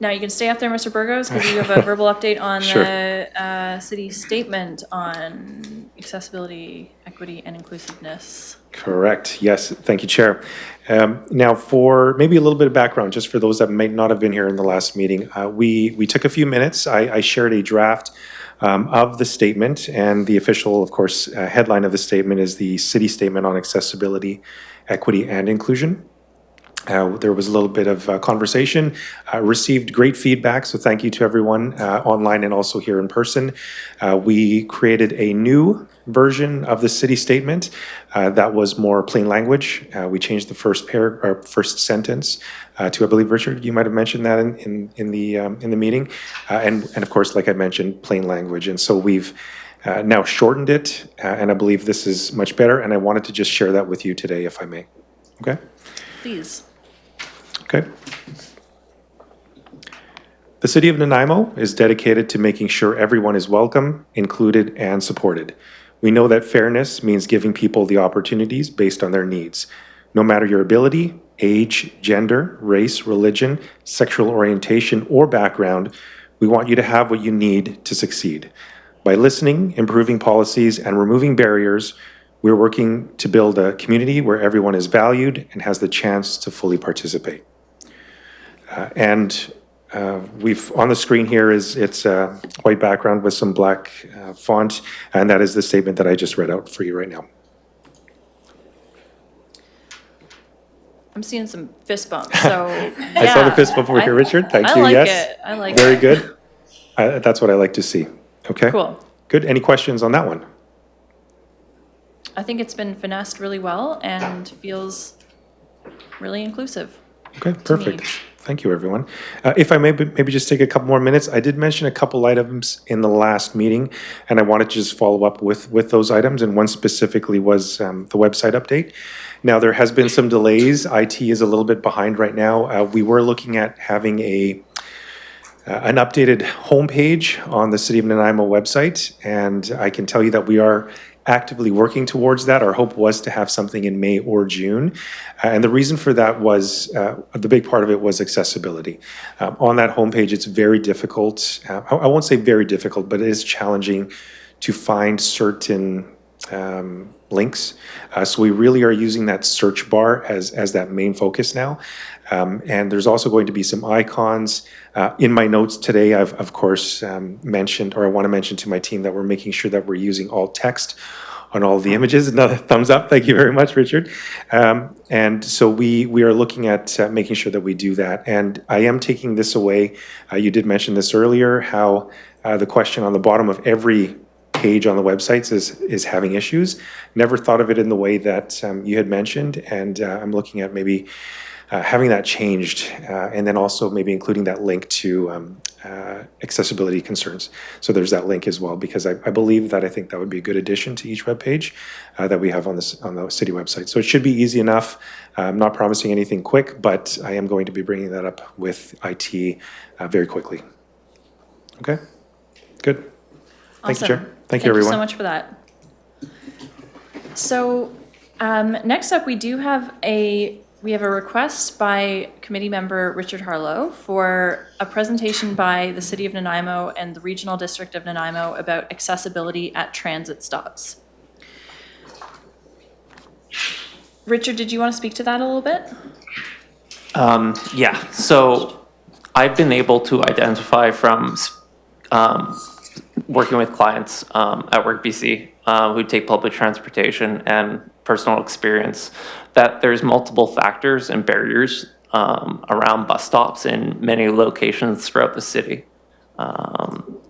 Now you can stay up there, Mr. Burgos, because you have a verbal update on Sure. the city statement on accessibility, equity, and inclusiveness. Correct. Yes. Thank you, Chair. Now, for maybe a little bit of background, just for those that may not have been here in the last meeting, we took a few minutes. I shared a draft of the statement, and the official, of course, headline of the statement is the city statement on accessibility, equity, and inclusion. There was a little bit of conversation, received great feedback, so thank you to everyone online and also here in person. We created a new version of the city statement that was more plain language. We changed the first sentence to, I believe, Richard, you might have mentioned that in the meeting, and of course, like I mentioned, plain language. And so we've now shortened it, and I believe this is much better. And I wanted to just share that with you today, if I may. Okay. Please. Okay. The City of Nanaimo is dedicated to making sure everyone is welcome, included, and supported. We know that fairness means giving people the opportunities based on their needs. No matter your ability, age, gender, race, religion, sexual orientation, or background, we want you to have what you need to succeed. By listening, improving policies, and removing barriers, we're working to build a community where everyone is valued and has the chance to fully participate. We've on the screen here it's a white background with some black font, and that is the statement that I just read out for you right now. I'm seeing some fist bumps, so I saw the fist bump over here, Richard. Thank you. I like Yes. it. I like Very it. good. That's what I like to see. Okay. Cool. Good. Any questions on that one? I think it's been finessed really well and feels really inclusive. Okay, perfect. Thank you, everyone. If I may maybe just take a couple more minutes, I did mention a couple items in the last meeting, and I wanted to just follow up with those items, and one specifically was the website update. Now, there has been some delays. IT is a little bit behind right now. We were looking at having an updated homepage on the City of Nanaimo website, and I can tell you that we are actively working towards that. Our hope was to have something in May or June. And the reason for that was, the big part of it was accessibility. On that homepage, it's very difficult. I won't say very difficult, but it is challenging to find certain links. So we really are using that search bar as that main focus now. And there's also going to be some icons. In my notes today, I've of course mentioned, or I want to mention to my team, that we're making sure that we're using alt text on all the images. Another thumbs up. Thank you very much, Richard. And so we are looking at making sure that we do that. And I am taking this away. You did mention this earlier, how the question on the bottom of every page on the websites is having issues. Never thought of it in the way that you had mentioned, and I'm looking at maybe having that changed, and then also maybe including that link to accessibility concerns. So there's that link as well, because I believe that I think that would be a good addition to each web page that we have on the city website. So it should be easy enough. I'm not promising anything quick, but I am going to be bringing that up with IT very quickly. Okay, good. Thank you, Chair. Thank you, everyone. Thank you so much for that. So next up, we have a request by committee member Richard Harlow for a presentation by the City of Nanaimo and the Regional District of Nanaimo about accessibility at transit stops. Richard, did you want to speak to that a little bit? Yeah, so I've been able to identify from working with clients at Work BC who take public transportation and personal experience that there's multiple factors and barriers around bus stops in many locations throughout the city.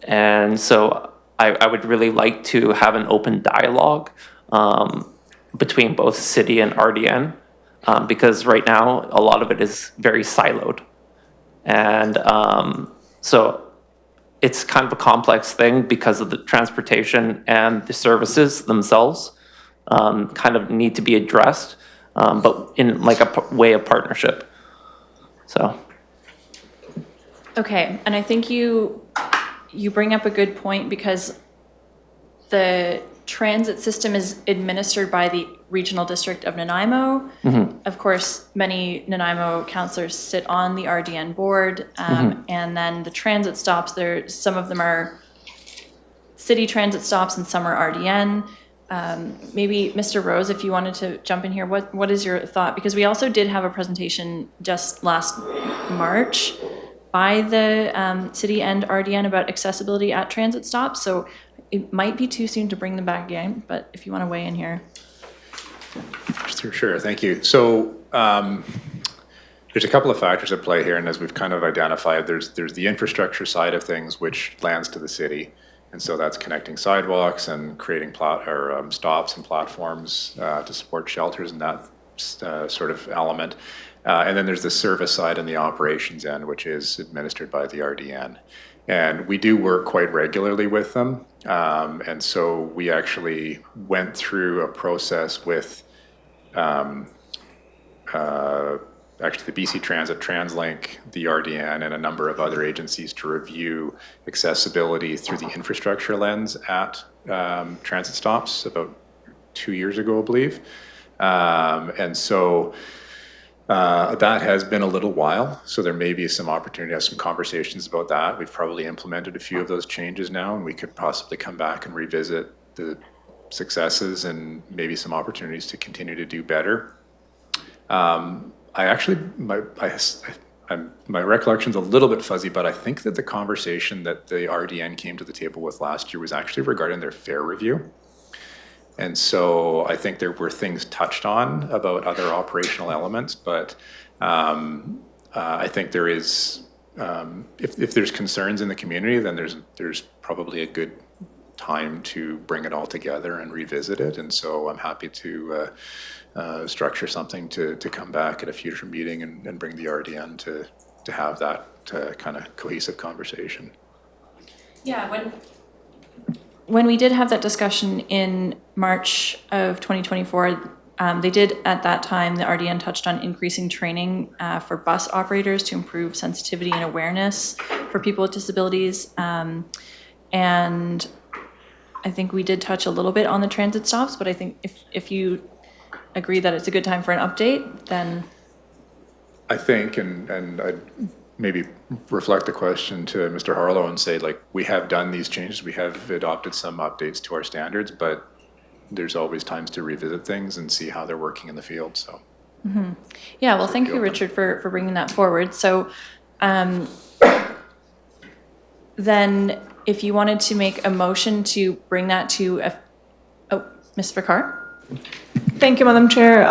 And so I would really like to have an open dialogue between both city and RDN, because right now a lot of it is very siloed. And so it's kind of a complex thing because of the transportation and the services themselves kind of need to be addressed, but in like a way of partnership. So. Okay, and I think you bring up a good point, because the transit system is administered by the Regional District of Nanaimo. Mm-hmm. Of course, many Nanaimo councillors sit on the RDN board, and then the transit stops, some of them are city transit stops and some are RDN. Maybe Mr. Rose, if you wanted to jump in here, what is your thought? Because we also did have a presentation just last March by the city and RDN about accessibility at transit stops. So it might be too soon to bring them back again, but if you want to weigh in here. Sure, thank you. So there's a couple of factors at play here, and as we've kind of identified, there's the infrastructure side of things, which lands to the city. And so that's connecting sidewalks and creating stops and platforms to support shelters and that sort of element. And then there's the service side and the operations end, which is administered by the RDN. And we do work quite regularly with them. And so we actually went through a process with actually the BC Transit, TransLink, the RDN, and a number of other agencies to review accessibility through the infrastructure lens at transit stops about 2 years ago, I believe. And so that has been a little while, so there may be some opportunity to have some conversations about that. We've probably implemented a few of those changes now, and we could possibly come back and revisit the successes and maybe some opportunities to continue to do better. My recollection's a little bit fuzzy, but I think that the conversation that the RDN came to the table with last year was actually regarding their fare review. And so I think there were things touched on about other operational elements, but I think there is, if there's concerns in the community, then there's probably a good time to bring it all together and revisit it. And so I'm happy to structure something to come back at a future meeting and bring the RDN to have that kind of cohesive conversation. Yeah, when we did have that discussion in March of 2024, they did at that time, the RDN touched on increasing training for bus operators to improve sensitivity and awareness for people with disabilities. And I think we did touch a little bit on the transit stops, but I think if you agree that it's a good time for an update, then. I think, and I'd maybe reflect the question to Mr. Harlow and say, like, we have done these changes, we have adopted some updates to our standards, but there's always times to revisit things and see how they're working in the field, so. Mm-hmm. Yeah, well, thank you, Richard, for bringing that forward. So then if you wanted to make a motion to bring that to, Ms. Vicar? Thank you, Madam Chair.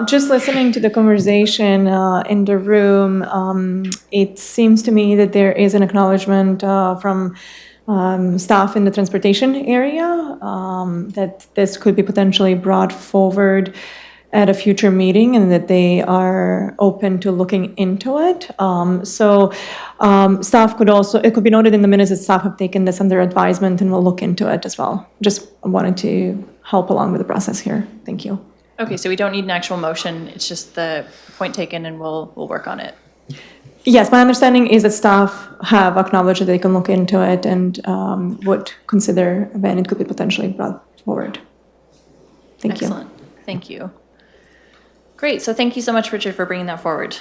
Just listening to the conversation in the room, it seems to me that there is an acknowledgement from staff in the transportation area that this could be potentially brought forward at a future meeting and that they are open to looking into it. Staff could also, it could be noted in the minutes that staff have taken this under advisement and will look into it as well. Just wanted to help along with the process here. Thank you. Okay, so we don't need an actual motion, it's just the point taken and we'll work on it. Yes, my understanding is that staff have acknowledged that they can look into it and would consider when it could be potentially brought forward. Thank you. Excellent, thank you. Great, so thank you so much, Richard, for bringing that forward.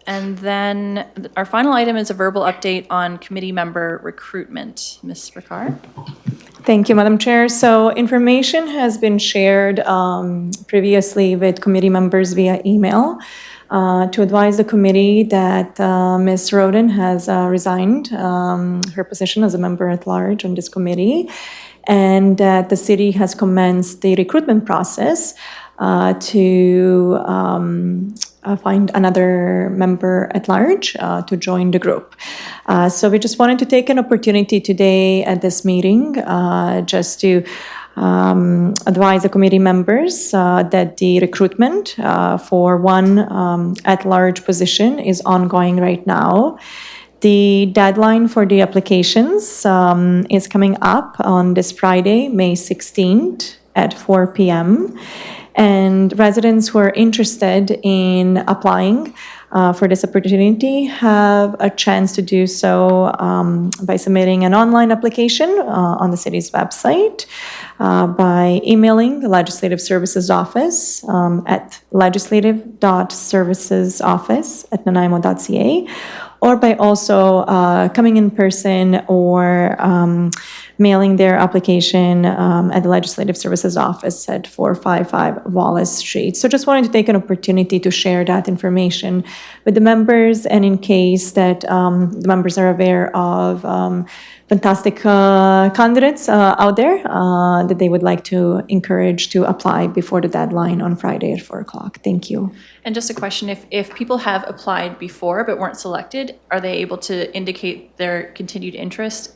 And then our final item is a verbal update on committee member recruitment. Ms. Ricard? Thank you, Madam Chair. So information has been shared previously with committee members via email to advise the committee that Ms. Roden has resigned her position as a member at large on this committee, and that the city has commenced the recruitment process to find another member at large to join the group. So we just wanted to take an opportunity today at this meeting just to advise the committee members that the recruitment for one at-large position is ongoing right now. The deadline for the applications is coming up on this Friday, May 16th at 4 p.m. And residents who are interested in applying for this opportunity have a chance to do so by submitting an online application on the city's website, by emailing the Legislative Services Office at legislative.servicesoffice@nanaimo.ca, or by also coming in person or mailing their application at the Legislative Services Office at 455 Wallace Street. So just wanted to take an opportunity to share that information with the members, and in case that the members are aware of fantastic candidates out there that they would like to encourage to apply before the deadline on Friday at 4 o'clock. Thank you. And just a question, if people have applied before but weren't selected, are they able to indicate their continued interest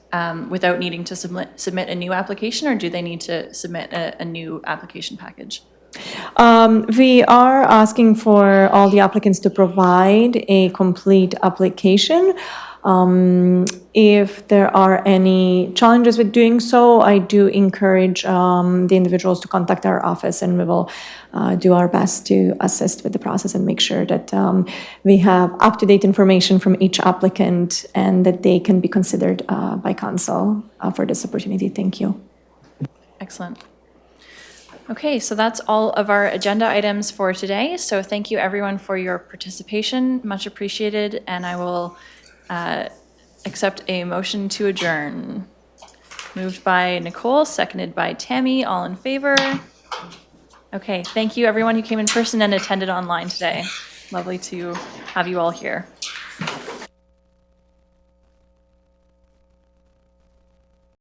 without needing to submit a new application, or do they need to submit a new application package? We are asking for all the applicants to provide a complete application. If there are any challenges with doing so, I do encourage the individuals to contact our office, and we will do our best to assist with the process and make sure that we have up-to-date information from each applicant and that they can be considered by council for this opportunity. Thank you. Excellent. Okay, so that's all of our agenda items for today. So thank you everyone for your participation, much appreciated, and I will accept a motion to adjourn. Moved by Nicole, seconded by Tammy, all in favor. Okay, thank you everyone who came in person and attended online today. Lovely to have you all here.